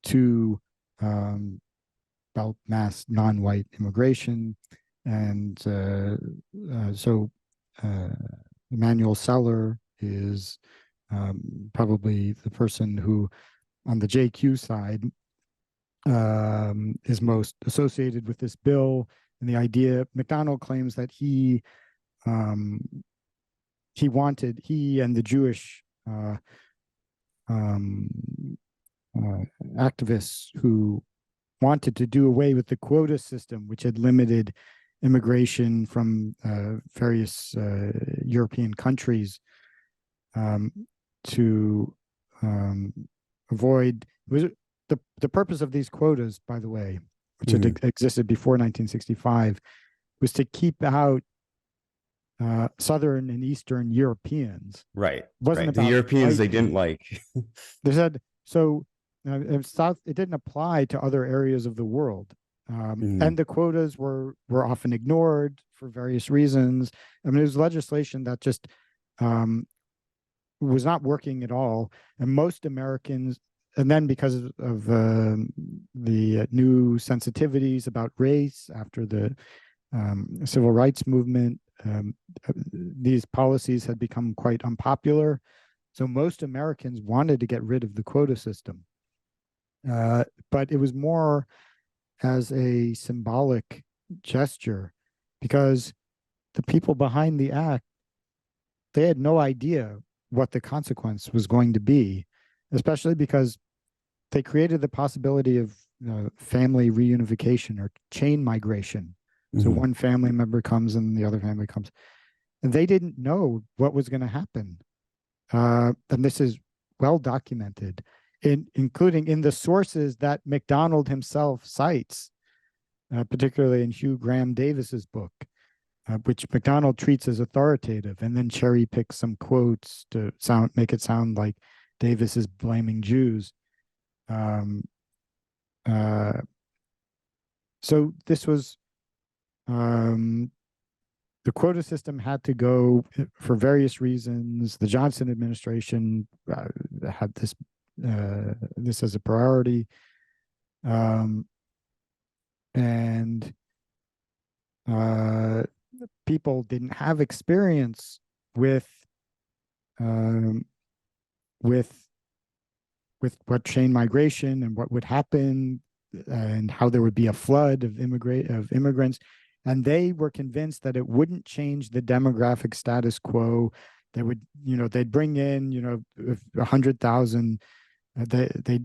to about mass non-white immigration. And so Emmanuel Seller is probably the person who, on the JQ side, is most associated with this bill. And the idea, MacDonald claims that he and the Jewish activists who wanted to do away with the quota system, which had limited immigration from various European countries, to avoid. It was the purpose of these quotas, by the way, which had existed before 1965, was to keep out Southern and Eastern Europeans. Right. It wasn't right. The about Europeans white they didn't people. like. They said so. South, it didn't apply to other areas of the world. And the quotas were often ignored for various reasons. I mean, it was legislation that just was not working at all. And most Americans, and then because of the new sensitivities about race after the civil rights movement, these policies had become quite unpopular. So most Americans wanted to get rid of the quota system. But it was more as a symbolic gesture, because the people behind the act, they had no idea what the consequence was going to be, especially because they created the possibility of family reunification or chain migration. So one family member comes and the other family comes, and they didn't know what was going to happen. And this is well documented, including in the sources that MacDonald himself cites, particularly in Hugh Graham Davis's book, which MacDonald treats as authoritative, and then cherry picks some quotes to make it sound like Davis is blaming Jews. So this was the quota system had to go for various reasons. The Johnson administration had this as a priority, and people didn't have experience with what chain migration and what would happen, and how there would be a flood of immigrants. And they were convinced that it wouldn't change the demographic status quo. They would, they'd bring in, 100,000. They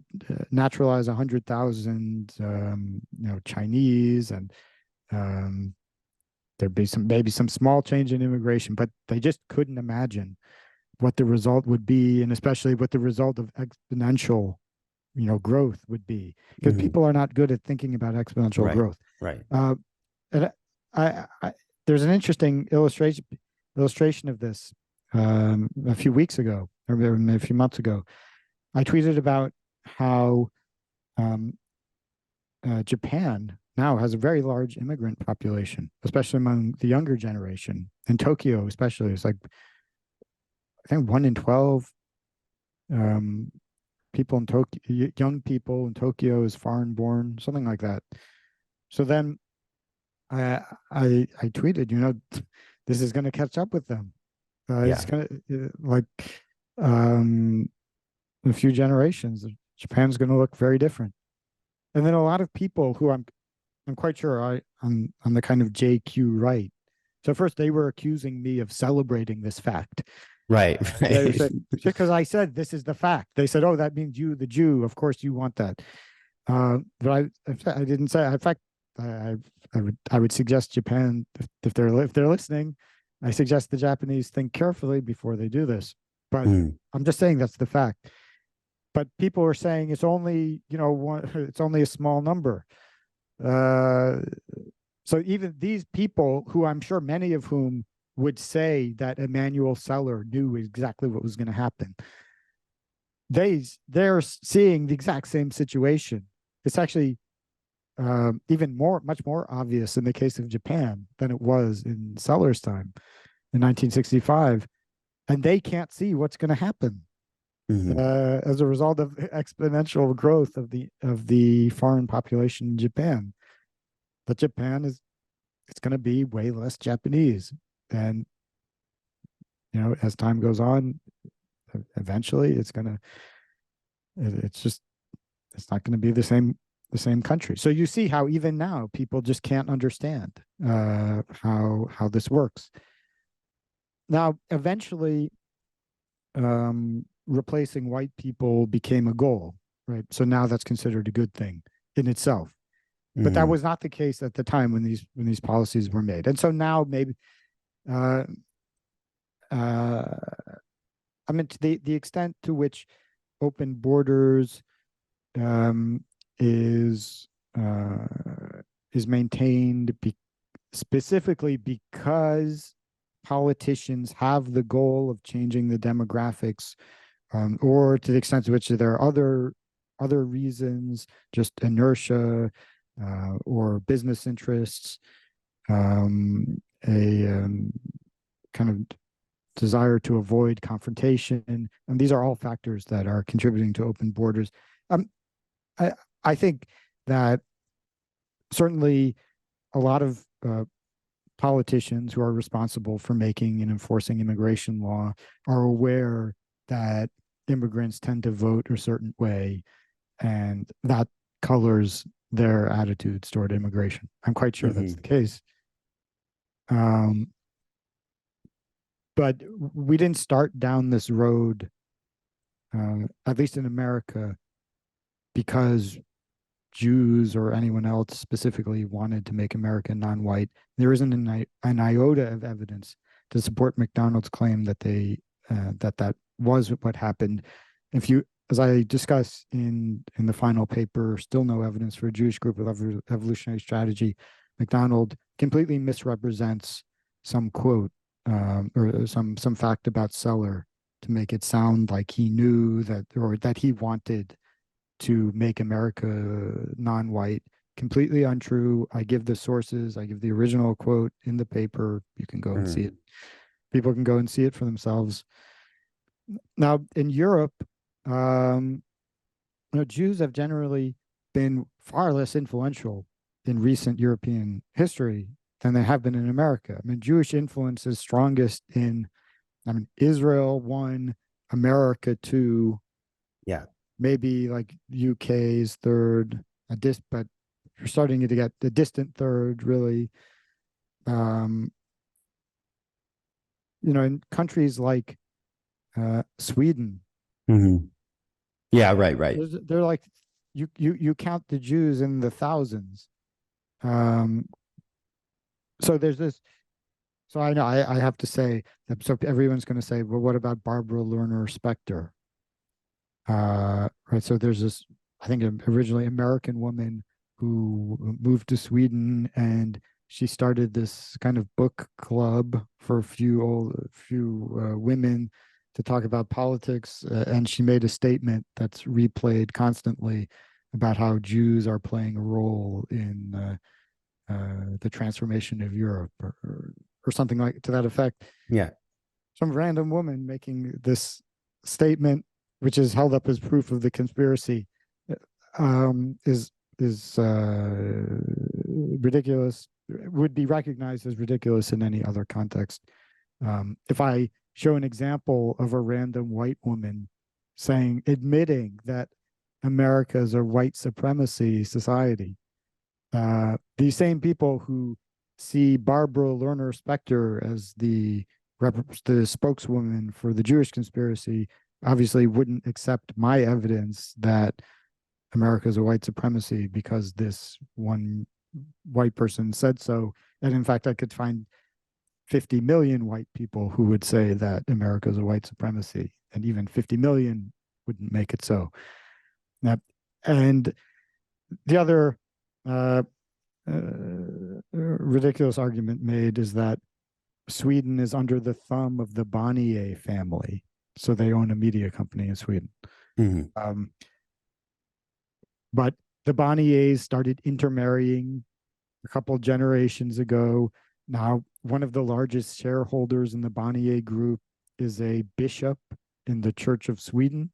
naturalize 100,000, Chinese, and there'd be maybe some small change in immigration, but they just couldn't imagine what the result would be, and especially what the result of exponential, growth would be, because people are not good at thinking about exponential growth. Right. And I there's an interesting illustration of this a few weeks ago, or maybe a few months ago. I tweeted about how Japan now has a very large immigrant population, especially among the younger generation. In Tokyo, especially, it's like, I think 1 in 12 people in Tokyo, young people in Tokyo, is foreign born, something like that. So then I tweeted, this is going to catch up with them. It's going to, like, a few generations, Japan's going to look very different. And then a lot of people who I'm quite sure I'm the kind of JQ right. So first they were accusing me of celebrating this fact. Right. Because I said this is the fact. They said, "Oh, that means you, the Jew. Of course, you want that." But I didn't say. In fact, I would suggest Japan, if they're listening, I suggest the Japanese think carefully before they do this. But I'm just saying that's the fact. But people are saying it's only it's only a small number. So even these people, who I'm sure many of whom would say that Emanuel Seller knew exactly what was going to happen, they're seeing the exact same situation. It's actually much more obvious in the case of Japan than it was in Seller's time in 1965, and they can't see what's going to happen as a result of exponential growth of the foreign population in Japan. But Japan it's going to be way less Japanese, and as time goes on, eventually it's not going to be the same country. So you see how even now people just can't understand how this works. Now, eventually, replacing white people became a goal, right? So now that's considered a good thing in itself. But that was not the case at the time when these policies were made. And so now maybe, I mean, to the extent to which open borders is maintained specifically because politicians have the goal of changing the demographics, or to the extent to which there are other other reasons, just inertia or business interests, kind of desire to avoid confrontation. And these are all factors that are contributing to open borders. I think that certainly a lot of politicians who are responsible for making and enforcing immigration law are aware that immigrants tend to vote a certain way, and that colors their attitudes toward immigration. I'm quite sure that's the case. But we didn't start down this road, at least in America, because Jews or anyone else specifically wanted to make America non-white. There isn't an iota of evidence to support MacDonald's claim that that was what happened. If you, as I discuss in the final paper, still no evidence for a Jewish Group Evolutionary Strategy, MacDonald completely misrepresents some quote or some fact about Seller to make it sound like he knew that, or that he wanted to make America non-white. Completely untrue. I give the sources. I give the original quote in the paper. You can go and see it. People can go and see it for themselves. Now, in Europe, Jews have generally been far less influential in recent European history than they have been in America. I mean, Jewish influence is strongest in, Israel 1, America 2. Yeah. Maybe like UK's 3rd, but you're starting to get the distant 3rd, really. In countries like Sweden. Yeah, right. They're like, you count the Jews in the thousands. So there's this. So I know I have to say that. So everyone's going to say, well, what about Barbara Lerner Specter? Right. So there's this, I think, originally American woman who moved to Sweden, and she started this kind of book club for a few women to talk about politics. And she made a statement that's replayed constantly about how Jews are playing a role in the transformation of Europe, or something like to that effect. Yeah. Some random woman making this statement, which is held up as proof of the conspiracy, is ridiculous. Would be recognized as ridiculous in any other context. If I show an example of a random white woman admitting that America is a white supremacy society, these same people who see Barbara Lerner Specter as the spokeswoman for the Jewish conspiracy obviously wouldn't accept my evidence that America is a white supremacy because this one white person said so. And in fact, I could find 50 million white people who would say that America is a white supremacy, and even 50 million wouldn't make it so. And the other ridiculous argument made is that Sweden is under the thumb of the Bonnier family, so they own a media company in Sweden. But the Bonniers started intermarrying a couple generations ago. Now, one of the largest shareholders in the Bonnier Group is a bishop in the Church of Sweden.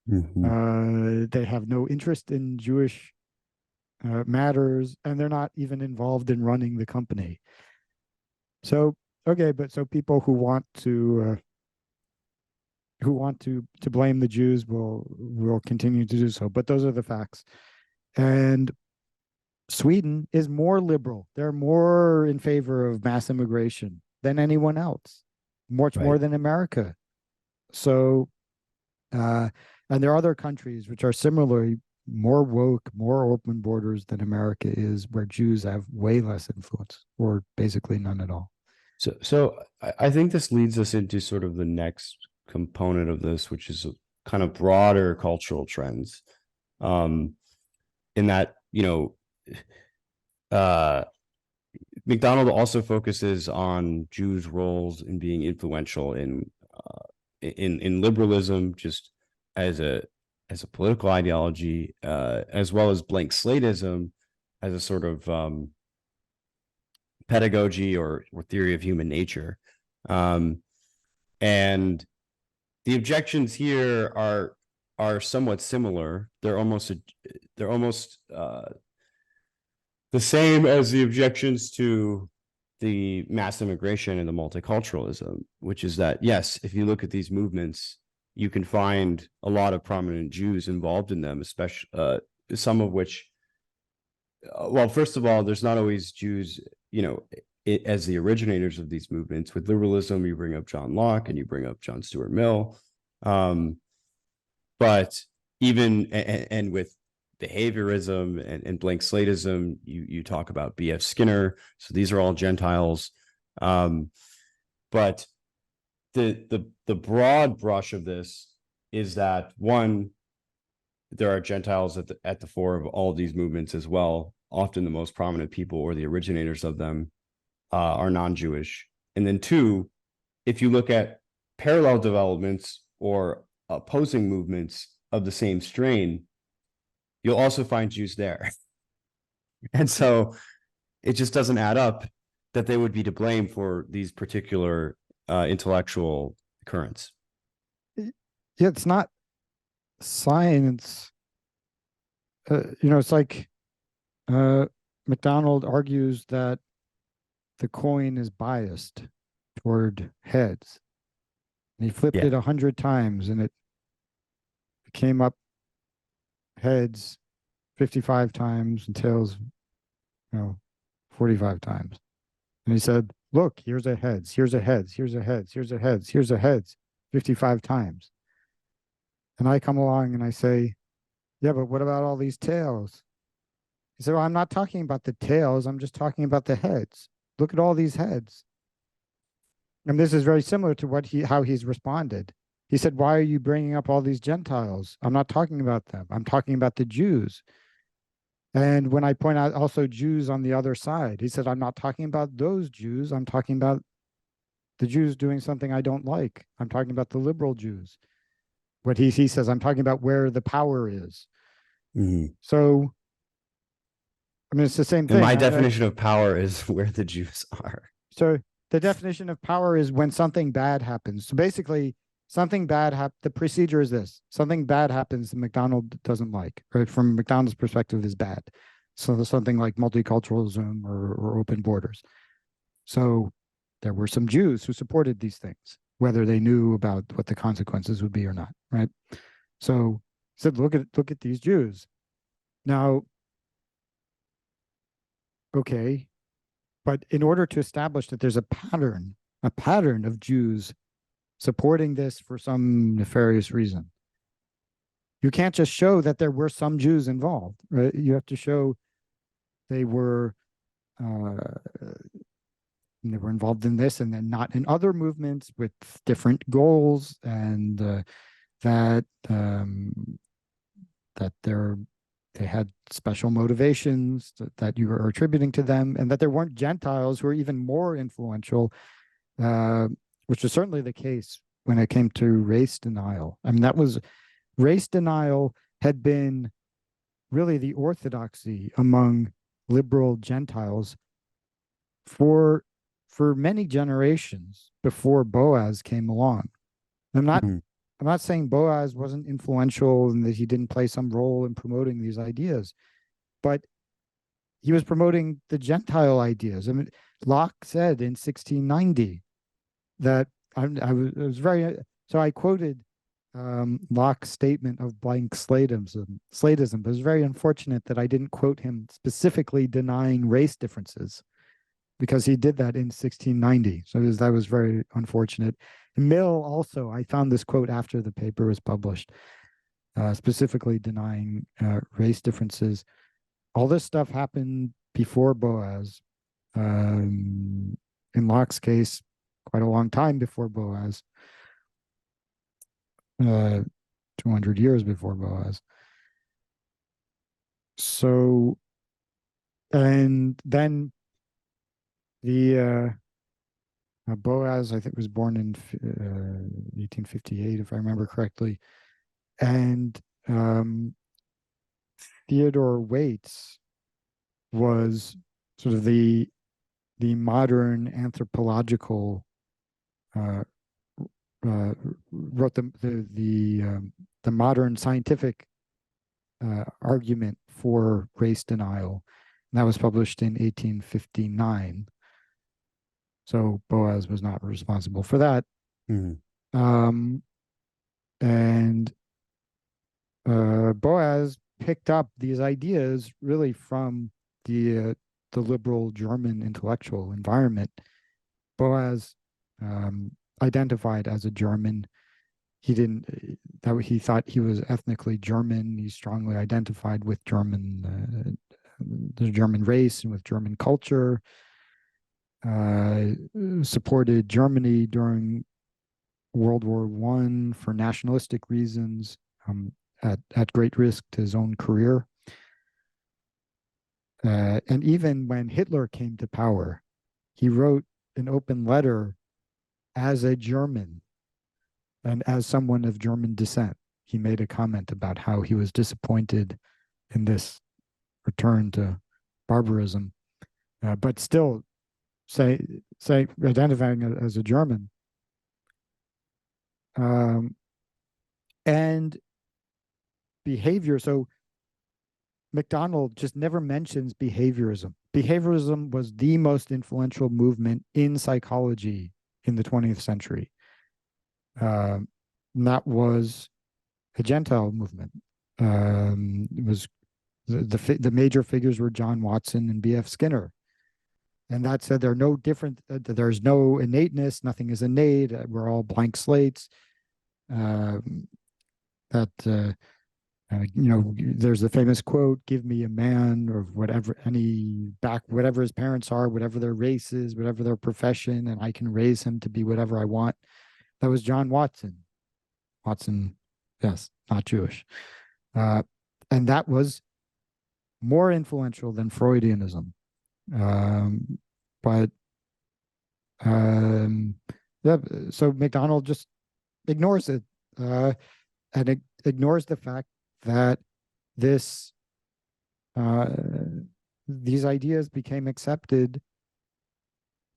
They have no interest in Jewish matters, and they're not even involved in running the company. So, okay, but so people who want to blame the Jews will continue to do so. But those are the facts. And Sweden is more liberal. They're more in favor of mass immigration than anyone else, much more than America. So, and there are other countries which are similarly more woke, more open borders than America is, where Jews have way less influence, or basically none at all. So I think this leads us into sort of the next component of this, which is kind of broader cultural trends. In that, MacDonald also focuses on Jews' roles in being influential in liberalism, just as a as a political ideology, as well as blank slateism as a sort of pedagogy or theory of human nature. And the objections here are somewhat similar. They're almost the same as the objections to the mass immigration and the multiculturalism, which is that, yes, if you look at these movements, you can find a lot of prominent Jews involved in them, especially some of which, well, first of all, there's not always Jews, as the originators of these movements. With liberalism, you bring up John Locke and you bring up John Stuart Mill. But even, and with behaviorism and blank slateism, you talk about B.F. Skinner. So these are all Gentiles. But the broad brush of this is that, one, there are Gentiles at the fore of all of these movements as well. Often the most prominent people or the originators of them are non-Jewish. And then two, if you look at parallel developments or opposing movements of the same strain, you'll also find Jews there. And so it just doesn't add up that they would be to blame for these particular intellectual currents. Yeah, it's not science. It's like MacDonald argues that the coin is biased toward heads. And he flipped it 100 times and it came up heads 55 times and tails, 45 times. And he said, look, here's a heads, here's a heads, here's a heads, here's a heads, here's a heads, 55 times. And I come along and I say, yeah, but what about all these tails? He said, well, I'm not talking about the tails. I'm just talking about the heads. Look at all these heads. And this is very similar to how he's responded. He said, why are you bringing up all these Gentiles? I'm not talking about them. I'm talking about the Jews. And when I point out also Jews on the other side, he said, I'm not talking about those Jews. I'm talking about the Jews doing something I don't like. I'm talking about the liberal Jews. What he says, I'm talking about where the power is. Mm-hmm. So, I mean, it's the same thing. And my definition of power is where the Jews are. So the definition of power is when something bad happens. So basically, something bad happens. The procedure is this: something bad happens that MacDonald doesn't like, right? From MacDonald's perspective, is bad. So there's something like multiculturalism or open borders. So there were some Jews who supported these things, whether they knew about what the consequences would be or not, right? So he said, look at these Jews. Now, okay, but in order to establish that there's a pattern of Jews supporting this for some nefarious reason, you can't just show that there were some Jews involved, right? You have to show they were involved in this and then not in other movements with different goals, and that they had special motivations that you are attributing to them, and that there weren't Gentiles who were even more influential, which is certainly the case when it came to race denial. I mean, race denial had been really the orthodoxy among liberal Gentiles for many generations before Boaz came along. I'm not saying Boaz wasn't influential and that he didn't play some role in promoting these ideas, but he was promoting the Gentile ideas. I mean, Locke said in 1690 that I was very, so I quoted Locke's statement of blank slatism, but it was very unfortunate that I didn't quote him specifically denying race differences, because he did that in 1690. So that was very unfortunate. Mill also, I found this quote after the paper was published, specifically denying race differences. All this stuff happened before Boaz. In Locke's case, quite a long time before Boaz, 200 years before Boaz. So, and then the Boaz, I think, was born in 1858, if I remember correctly. And Theodore Waits was sort of the modern anthropological wrote the modern scientific argument for race denial. And that was published in 1859. So Boas was not responsible for that. Mhm. And Boas picked up these ideas really from the liberal German intellectual environment. Boas identified as a German. He didn't that he thought he was ethnically German. He strongly identified with the German race and with German culture. Supported Germany during World War I for nationalistic reasons, at great risk to his own career. And even when Hitler came to power, he wrote an open letter as a German and as someone of German descent. He made a comment about how he was disappointed in this return to barbarism, but still say identifying as a German. And behavior. So MacDonald just never mentions behaviorism. Behaviorism was the most influential movement in psychology in the 20th century. That was a Gentile movement. It was the major figures were John Watson and B.F. Skinner. And that said, there are no different, there's no innateness, nothing is innate, we're all blank slates. There's the famous quote, give me a man or whatever, whatever his parents are, whatever their race is, whatever their profession, and I can raise him to be whatever I want. That was John Watson. Watson, yes, not Jewish. And that was more influential than Freudianism. So MacDonald just ignores it, and it ignores the fact that these ideas became accepted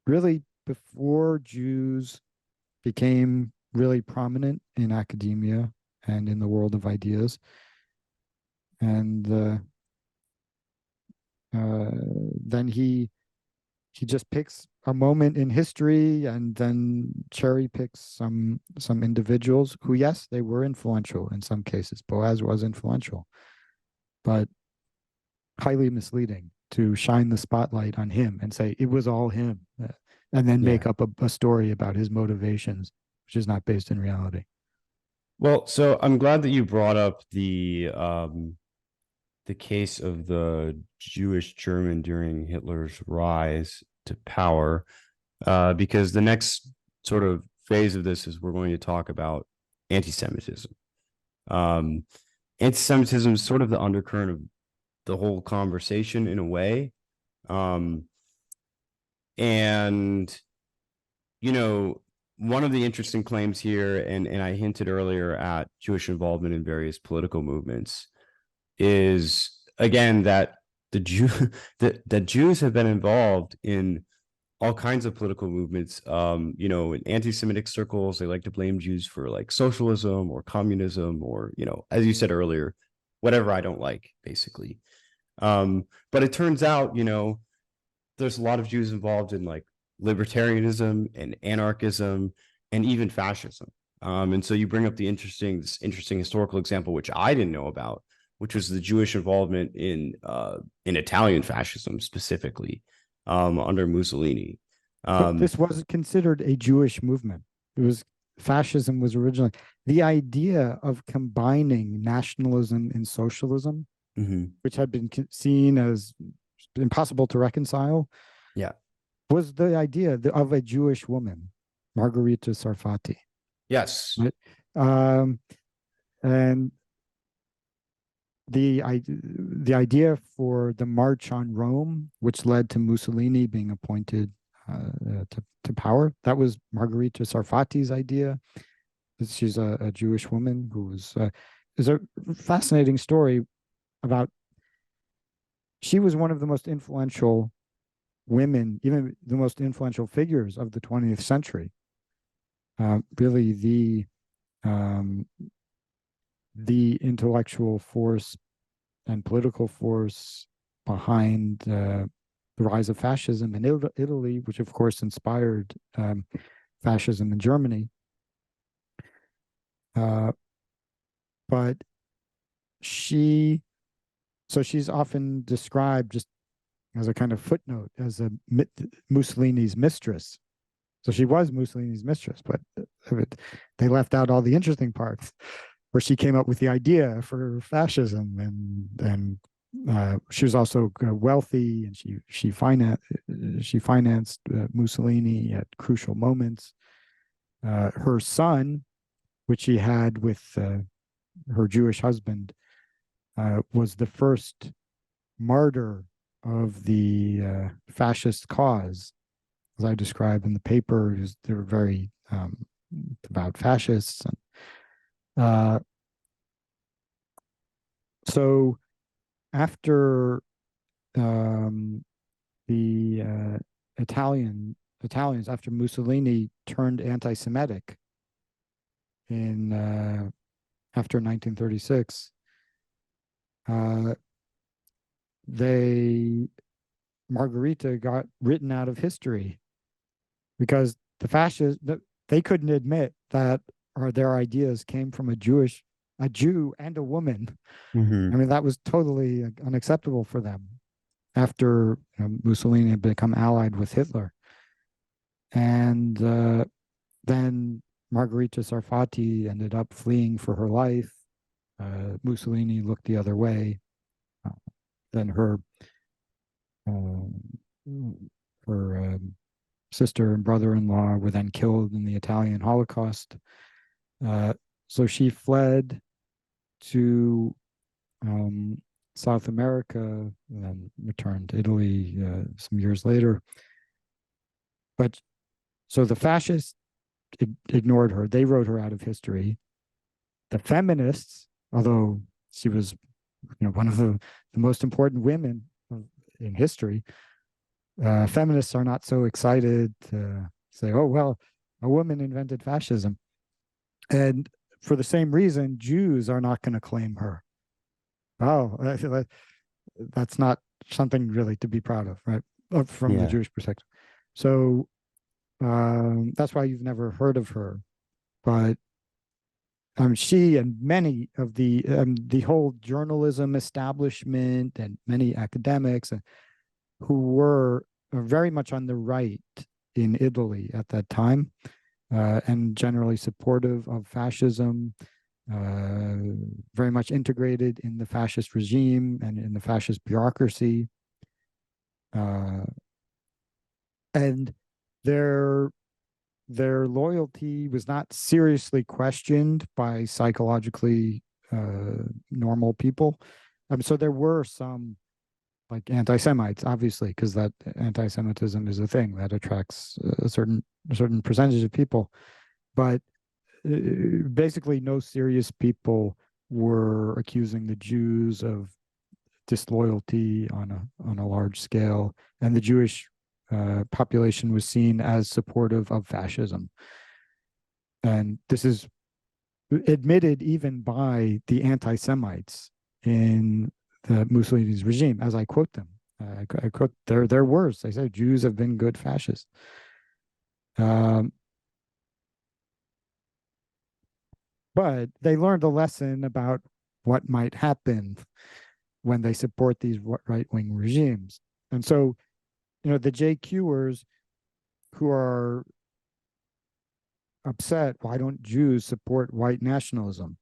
really before Jews became really prominent in academia and in the world of ideas. And then he just picks a moment in history and then cherry picks some individuals who, yes, they were influential in some cases. Boas was influential, but highly misleading to shine the spotlight on him and say it was all him, and then make up a story about his motivations, which is not based in reality. Well, so I'm glad that you brought up the case of the Jewish German during Hitler's rise to power, because the next sort of phase of this is we're going to talk about anti-Semitism. Anti-Semitism is sort of the undercurrent of the whole conversation in a way. And, one of the interesting claims here, and I hinted earlier at Jewish involvement in various political movements, is again that that Jews have been involved in all kinds of political movements. In anti-Semitic circles, they like to blame Jews for like socialism or communism or, as you said earlier, whatever I don't like, basically. But it turns out, there's a lot of Jews involved in like libertarianism and anarchism and even fascism. And so you bring up this interesting historical example, which I didn't know about, which was the Jewish involvement in Italian fascism specifically, under Mussolini. But this was considered a Jewish movement. Fascism was originally the idea of combining nationalism and socialism, which had been seen as impossible to reconcile. Yeah, was the idea of a Jewish woman, Margherita Sarfatti. Yes. Right? And the idea for the March on Rome, which led to Mussolini being appointed to power, that was Margherita Sarfatti's idea. She's a Jewish woman who was is a fascinating story about, she was one of the most influential women, even the most influential figures of the 20th century. Really the intellectual force and political force behind the rise of fascism in Italy, which of course inspired fascism in Germany. But she's often described, just as a kind of footnote, as Mussolini's mistress. So she was Mussolini's mistress, but they left out all the interesting parts, where she came up with the idea for fascism, and she was also wealthy, and she financed Mussolini at crucial moments. Her son, which she had with her Jewish husband, was the first martyr of the fascist cause, as I describe in the paper. They were very about fascists. And so after the Italians, after Mussolini turned anti-Semitic in after 1936, Margherita got written out of history, because the fascists, they couldn't admit that their ideas came from a Jew and a woman. Mm-hmm. I mean, that was totally unacceptable for them after Mussolini had become allied with Hitler. And then Margherita Sarfatti ended up fleeing for her life. Mussolini looked the other way. Then her sister and brother-in-law were then killed in the Italian Holocaust. So she fled to South America and then returned to Italy some years later. But so the fascists ignored her. They wrote her out of history. The feminists, although she was one of the most important women in history, feminists are not so excited to say, oh, well, a woman invented fascism. And for the same reason, Jews are not going to claim her. Oh, that's not something really to be proud of, right? From the Jewish perspective. So that's why you've never heard of her. But she and many of the whole journalism establishment and many academics who were very much on the right in Italy at that time, and generally supportive of fascism, very much integrated in the fascist regime and in the fascist bureaucracy. And their loyalty was not seriously questioned by psychologically normal people. So there were some like anti-Semites, obviously, because that anti-Semitism is a thing that attracts a certain percentage of people. But basically, no serious people were accusing the Jews of disloyalty on a large scale, and the Jewish population was seen as supportive of fascism. And this is admitted even by the anti-Semites in the Mussolini's regime, as I quote them. I quote their words. They say Jews have been good fascists. But they learned a lesson about what might happen when they support these right-wing regimes. And so, the JQers who are upset, why don't Jews support white nationalism?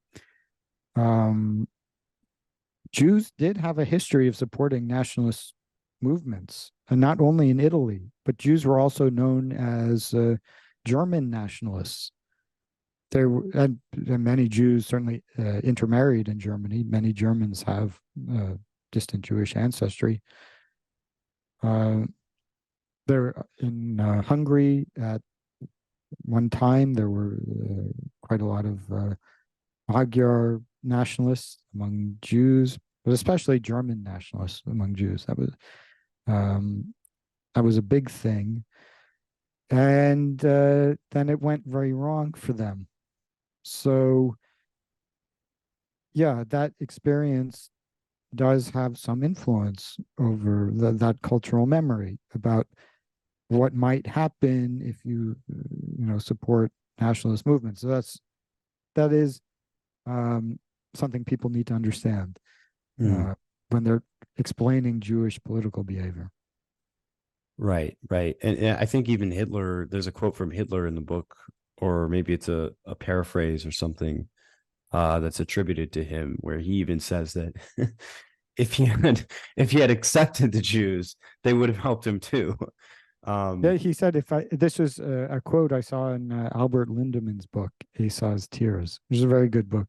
Jews did have a history of supporting nationalist movements, and not only in Italy, but Jews were also known as German nationalists. There were, and many Jews certainly intermarried in Germany. Many Germans have distant Jewish ancestry. There in Hungary at one time there were quite a lot of Magyar nationalists among Jews, but especially German nationalists among Jews. That was a big thing. And then it went very wrong for them. So, yeah, that experience does have some influence over that cultural memory about what might happen if you support nationalist movements. So that is something people need to understand when they're explaining Jewish political behavior. Right, right. And I think even Hitler, there's a quote from Hitler in the book, or maybe it's a paraphrase or something that's attributed to him, where he even says that if he had accepted the Jews, they would have helped him too. Yeah, he said, this was a quote I saw in Albert Lindemann's book, Esau's Tears, which is a very good book.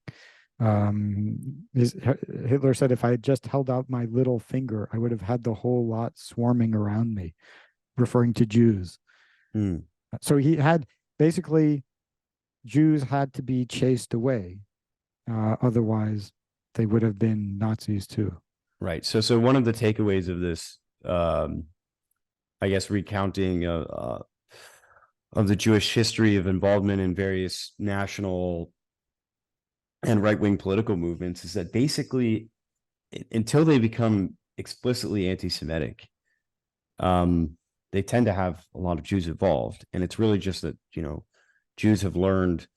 Hitler said, if I had just held out my little finger, I would have had the whole lot swarming around me, referring to Jews. So he had, basically, Jews had to be chased away. Otherwise, they would have been Nazis too. Right. So one of the takeaways of this, I guess, recounting of the Jewish history of involvement in various national and right-wing political movements is that basically, until they become explicitly anti-Semitic, they tend to have a lot of Jews involved. And it's really just that, Jews have learned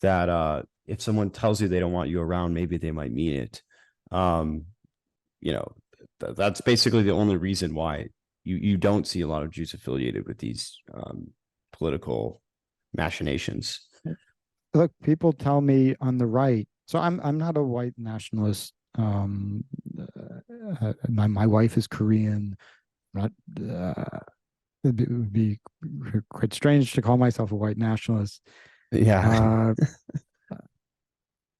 that if someone tells you they don't want you around, maybe they might mean it. That's basically the only reason why you don't see a lot of Jews affiliated with these political machinations. Look, people tell me on the right. So I'm not a white nationalist. My wife is Korean. Not it would be quite strange to call myself a white nationalist. Yeah.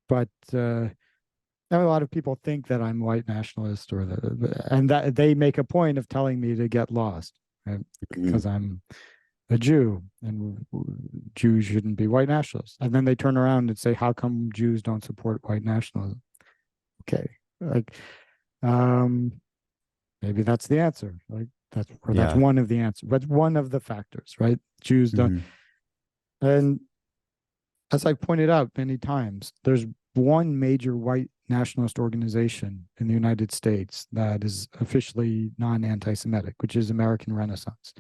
But a lot of people think that I'm white nationalist, and that they make a point of telling me to get lost, right? Because I'm a Jew and Jews shouldn't be white nationalists. And then they turn around and say, how come Jews don't support white nationalism? Okay. Maybe that's the answer. That's one of the answers, but one of the factors, right? Jews don't. And as I pointed out many times, there's one major white nationalist organization in the United States that is officially non-anti-Semitic, which is American Renaissance.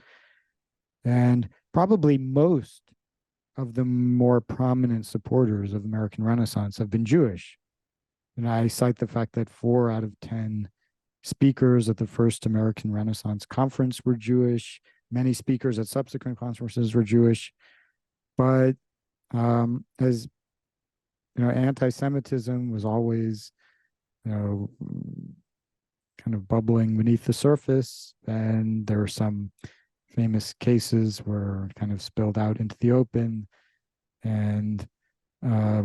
And probably most of the more prominent supporters of American Renaissance have been Jewish. And I cite the fact that 4 out of 10 speakers at the first American Renaissance conference were Jewish. Many speakers at subsequent conferences were Jewish. But as anti-Semitism was always, kind of bubbling beneath the surface, and there were some famous cases where it kind of spilled out into the open, and a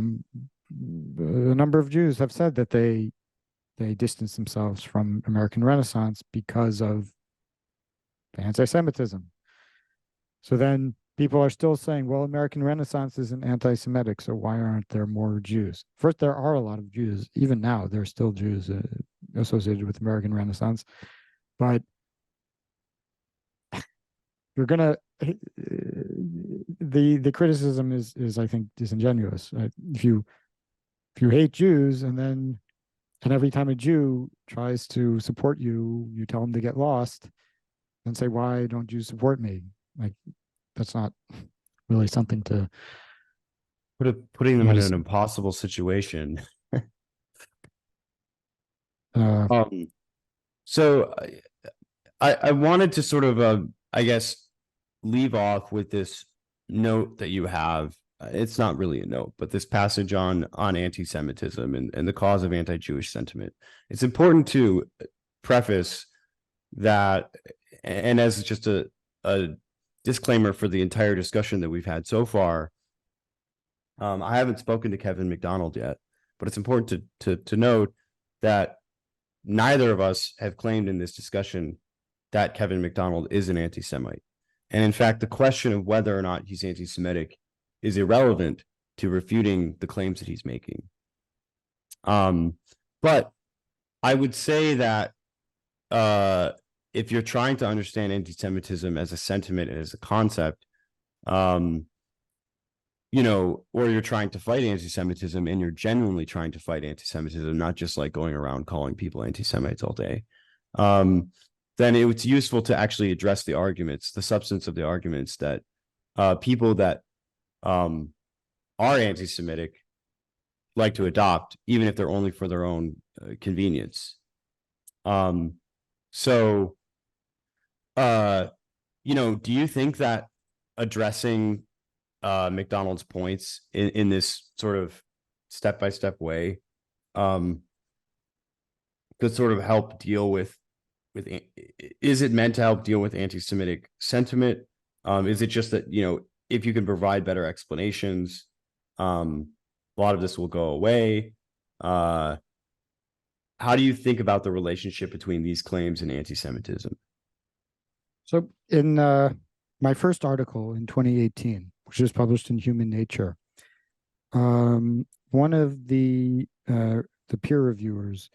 number of Jews have said that they distanced themselves from American Renaissance because of anti-Semitism. So then people are still saying, well, American Renaissance isn't anti-Semitic, so why aren't there more Jews? First, there are a lot of Jews. Even now, there are still Jews associated with American Renaissance. But you're gonna the criticism is I think disingenuous. If you hate Jews and every time a Jew tries to support you, you tell them to get lost and say, why don't you support me? That's not really something to putting them in an impossible situation. So I wanted to sort of I guess leave off with this note that you have. It's not really a note, but this passage on anti-Semitism and the cause of anti-Jewish sentiment. It's important to preface that, and as just a disclaimer for the entire discussion that we've had so far, I haven't spoken to Kevin MacDonald yet, but it's important to note that neither of us have claimed in this discussion that Kevin MacDonald is an anti-Semite. And in fact, the question of whether or not he's anti-Semitic is irrelevant to refuting the claims that he's making. But I would say that if you're trying to understand anti-Semitism as a sentiment and as a concept, you know, or you're trying to fight anti-Semitism and you're genuinely trying to fight anti-Semitism, not just like going around calling people anti-Semites all day, then it's useful to actually address the arguments, the substance of the arguments that people that are anti-Semitic like to adopt, even if they're only for their own convenience. So, you know, do you think that addressing MacDonald's points in this sort of step-by-step way could sort of help deal with is it meant to help deal with anti-Semitic sentiment? Is it just that, you know, if you can provide better explanations, a lot of this will go away? How do you think about the relationship between these claims and anti-Semitism? So in my first article in 2018, which was published in Human Nature, one of the peer reviewers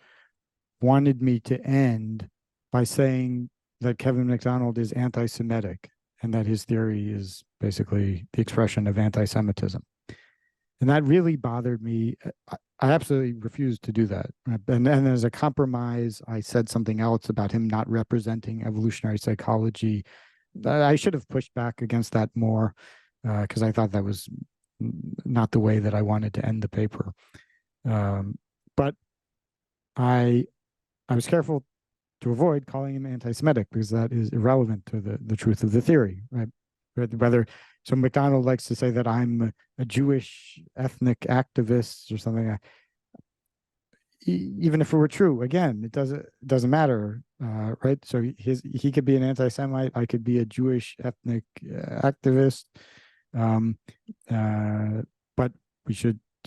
wanted me to end by saying that Kevin MacDonald is anti-Semitic and that his theory is basically the expression of anti-Semitism. And that really bothered me. I absolutely refused to do that. And then as a compromise, I said something else about him not representing evolutionary psychology. I should have pushed back against that more because I thought that was not the way that I wanted to end the paper. But I was careful to avoid calling him anti-Semitic because that is irrelevant to the truth of the theory, right? So MacDonald likes to say that I'm a Jewish ethnic activist or something. Even if it were true, again, it doesn't matter, right? So he could be an anti-Semite. I could be a Jewish ethnic activist, but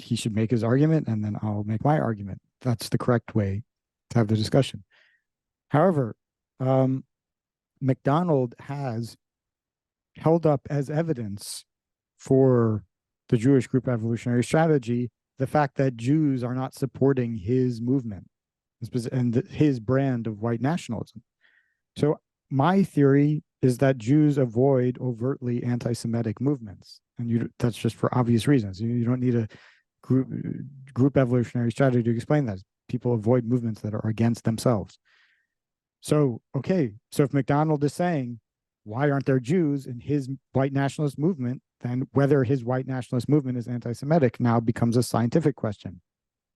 he should make his argument, and then I'll make my argument. That's the correct way to have the discussion. However, MacDonald has held up as evidence for the Jewish Group Evolutionary Strategy the fact that Jews are not supporting his movement and his brand of white nationalism. So my theory is that Jews avoid overtly anti-Semitic movements, and that's just for obvious reasons. You don't need a group evolutionary strategy to explain that. People avoid movements that are against themselves. So, okay, so if MacDonald is saying, why aren't there Jews in his white nationalist movement, then whether his white nationalist movement is anti-Semitic now becomes a scientific question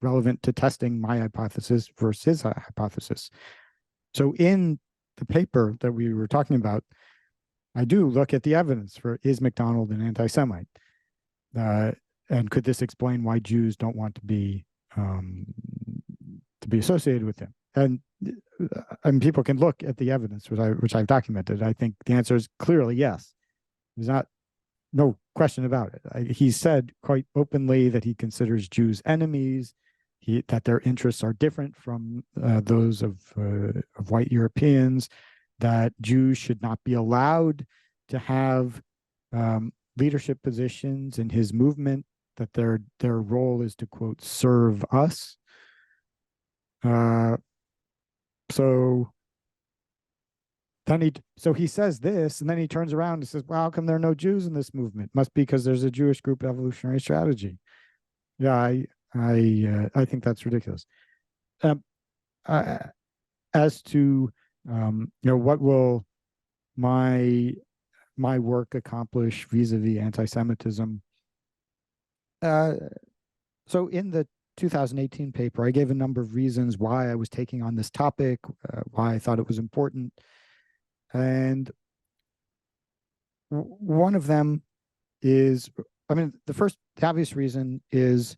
relevant to testing my hypothesis versus his hypothesis. So in the paper that we were talking about, I do look at the evidence for, is MacDonald an anti-Semite? And could this explain why Jews don't want to be associated with him? And people can look at the evidence, which I've documented. I think the answer is clearly yes. There's no question about it. He said quite openly that he considers Jews enemies, that their interests are different from those of white Europeans, that Jews should not be allowed to have leadership positions in his movement, that their role is to, quote, serve us. So he says this, and then he turns around and says, well, how come there are no Jews in this movement? Must be because there's a Jewish Group Evolutionary Strategy. Yeah, I think that's ridiculous. As to what will my work accomplish vis-a-vis anti-Semitism? So in the 2018 paper, I gave a number of reasons why I was taking on this topic, why I thought it was important. And one of them is, the obvious reason is,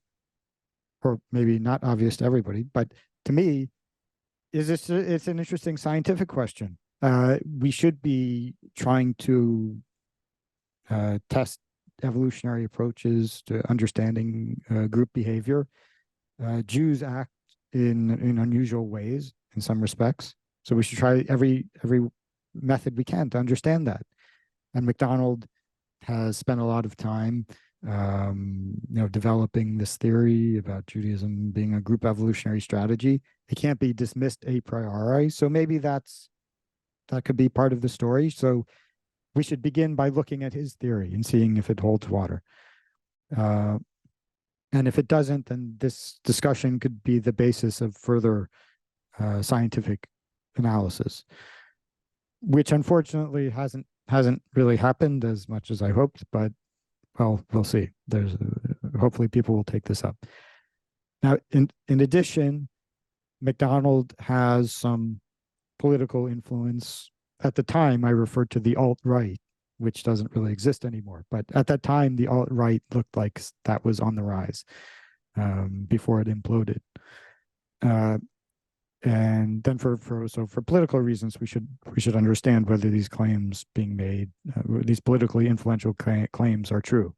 or maybe not obvious to everybody, but to me, it's an interesting scientific question. We should be trying to test evolutionary approaches to understanding group behavior. Jews act in unusual ways in some respects, so we should try every method we can to understand that. And MacDonald has spent a lot of time developing this theory about Judaism being a group evolutionary strategy. It can't be dismissed a priori. So maybe that could be part of the story. So we should begin by looking at his theory and seeing if it holds water. And if it doesn't, then this discussion could be the basis of further scientific analysis, which unfortunately hasn't really happened as much as I hoped, but well, we'll see. Hopefully people will take this up. Now, in addition, MacDonald has some political influence. At the time, I referred to the alt-right, which doesn't really exist anymore. But at that time, the alt-right looked like that was on the rise before it imploded. And then for political reasons, we should understand whether these claims being made, these politically influential claims, are true.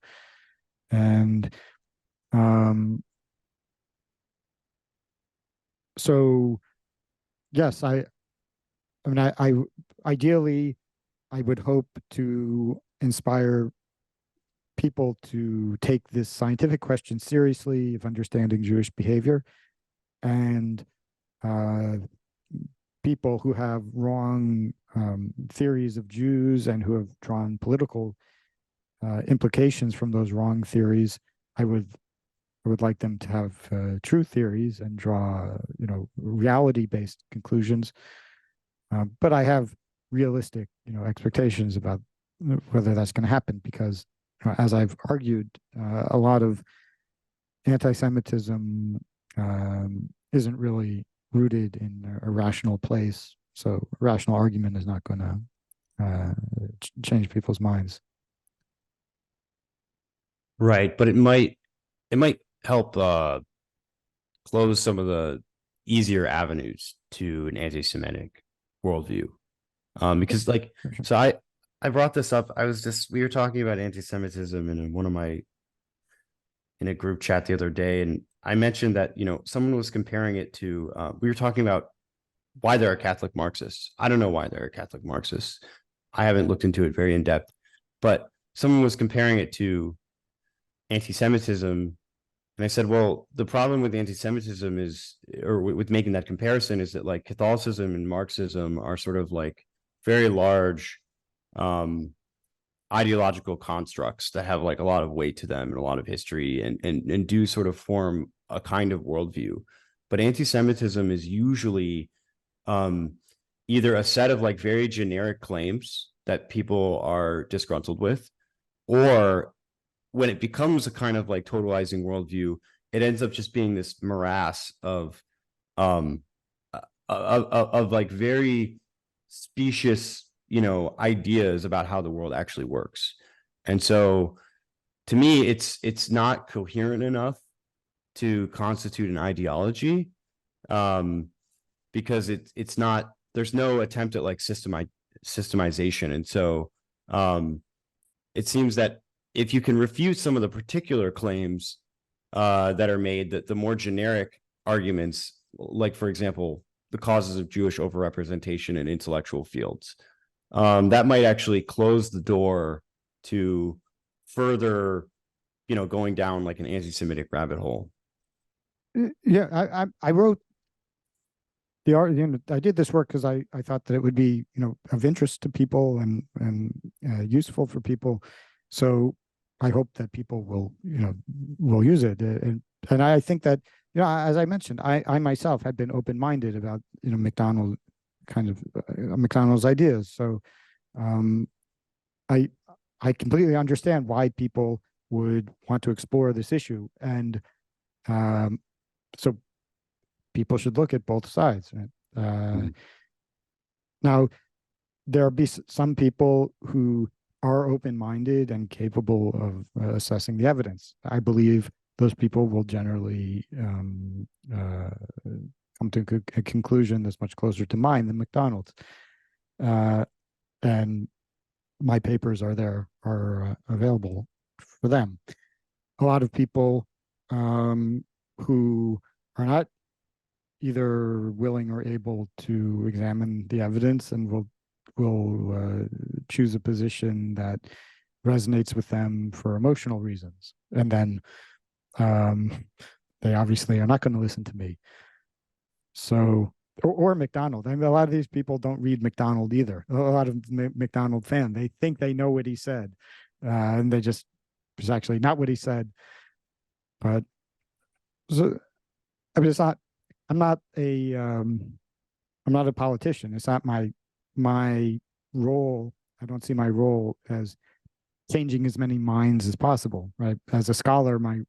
And so, yes, I ideally, I would hope to inspire people to take this scientific question seriously of understanding Jewish behavior, and people who have wrong theories of Jews and who have drawn political implications from those wrong theories. I would like them to have true theories and draw, reality-based conclusions. But I have realistic, expectations about whether that's going to happen, because, as I've argued, a lot of anti-Semitism isn't really rooted in a rational place. So a rational argument is not going to change people's minds. Right, but it might help close some of the easier avenues to an anti-Semitic worldview. Because so I brought this up. We were talking about anti-Semitism in a group chat the other day, and I mentioned that, someone was comparing it to, we were talking about why there are Catholic Marxists. I don't know why there are Catholic Marxists. I haven't looked into it very in depth, but someone was comparing it to anti-Semitism. And I said, well, the problem with anti-Semitism with making that comparison is that Catholicism and Marxism are sort of very large ideological constructs that have a lot of weight to them and a lot of history and do sort of form a kind of worldview. But anti-Semitism is usually either a set of very generic claims that people are disgruntled with, or when it becomes a kind of totalizing worldview, it ends up just being this morass of very specious, ideas about how the world actually works. And so to me, it's not coherent enough to constitute an ideology, because it's not, there's no attempt at systemization. And so it seems that if you can refute some of the particular claims that are made, that the more generic arguments, for example, the causes of Jewish overrepresentation in intellectual fields, that might actually close the door to further, going down an anti-Semitic rabbit hole. Yeah, I wrote I did this work because I thought that it would be, of interest to people and useful for people. So I hope that people will use it. And I think that, as I mentioned, I myself had been open-minded about, MacDonald's ideas. So I completely understand why people would want to explore this issue. And so people should look at both sides. Right? Now, there'll be some people who are open-minded and capable of assessing the evidence. I believe those people will generally come to a conclusion that's much closer to mine than MacDonald's. And my papers are available for them. A lot of people who are not either willing or able to examine the evidence and will choose a position that resonates with them for emotional reasons. And then they obviously are not going to listen to me. So, or MacDonald. I mean, a lot of these people don't read MacDonald either. A lot of MacDonald fan, they think they know what he said, and it's actually not what he said. But so, I mean, it's not. I'm not a politician. It's not my role. I don't see my role as changing as many minds as possible, right? As a scholar, my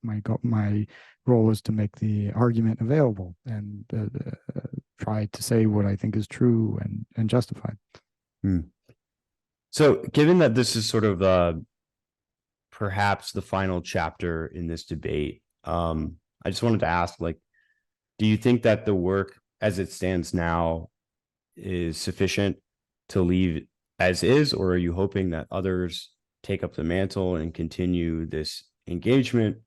role is to make the argument available and try to say what I think is true and justified. So, given that this is sort of perhaps the final chapter in this debate, I just wanted to ask, like, do you think that the work as it stands now is sufficient to leave as is, or are you hoping that others take up the mantle and continue this engagement?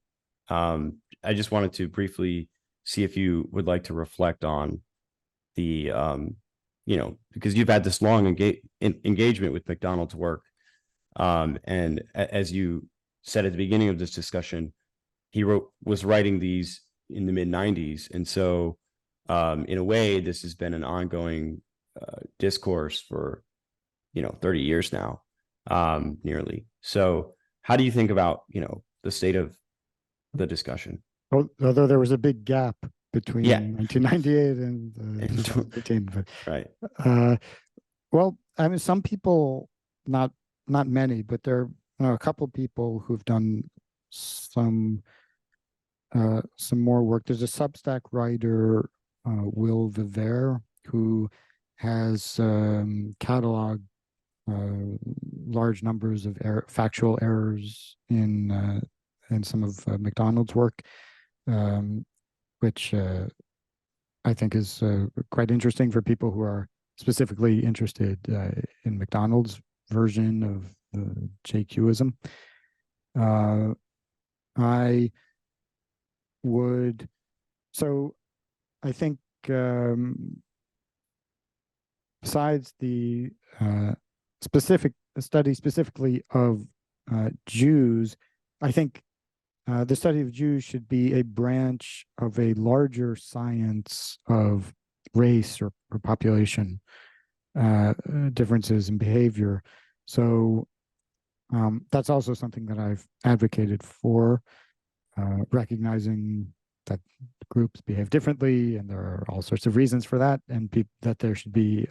I just wanted to briefly see if you would like to reflect on the, because you've had this long engagement with MacDonald's work. And as you said at the beginning of this discussion, he was writing these in the mid-90s. And so in a way, this has been an ongoing discourse for, 30 years now, nearly. So how do you think about, the state of the discussion? Although there was a big gap between 1998 and 2018, but right. Well, I mean, some people, not many, but there are a couple of people who've done some more work. There's a Substack writer, Will Viver, who has cataloged large numbers of factual errors in some of MacDonald's work, which I think is quite interesting for people who are specifically interested in MacDonald's version of JQism. I think besides the study specifically of Jews, I think the study of Jews should be a branch of a larger science of race or population differences in behavior. So that's also something that I've advocated for, recognizing that groups behave differently, and there are all sorts of reasons for that, and that there should be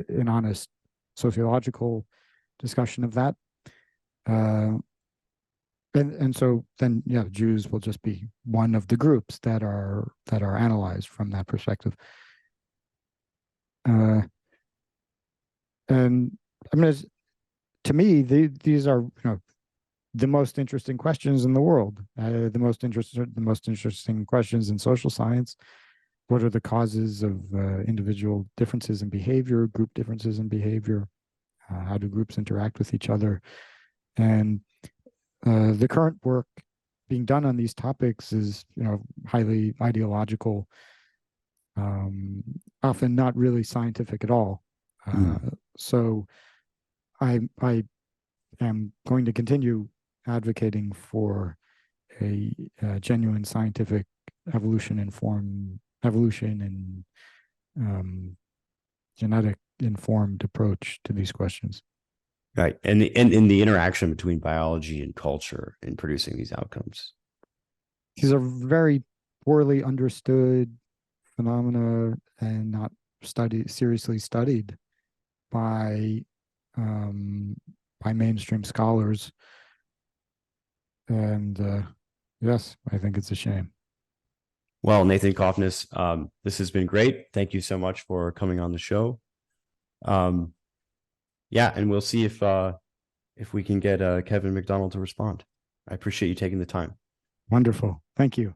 an honest sociological discussion of that. And so then, Jews will just be one of the groups that are analyzed from that perspective. And I mean, to me, these are the most interesting questions in the world. The most interesting questions in social science. What are the causes of individual differences in behavior, group differences in behavior? How do groups interact with each other? And the current work being done on these topics is, highly ideological, often not really scientific at all. So I am going to continue advocating for a genuine scientific evolution and genetic informed approach to these questions. Right. And in the interaction between biology and culture in producing these outcomes. These are very poorly understood phenomena and not seriously studied by mainstream scholars. And yes, I think it's a shame. Well, Nathan Cofnas, this has been great. Thank you so much for coming on the show. And we'll see if we can get Kevin MacDonald to respond. I appreciate you taking the time. Wonderful. Thank you.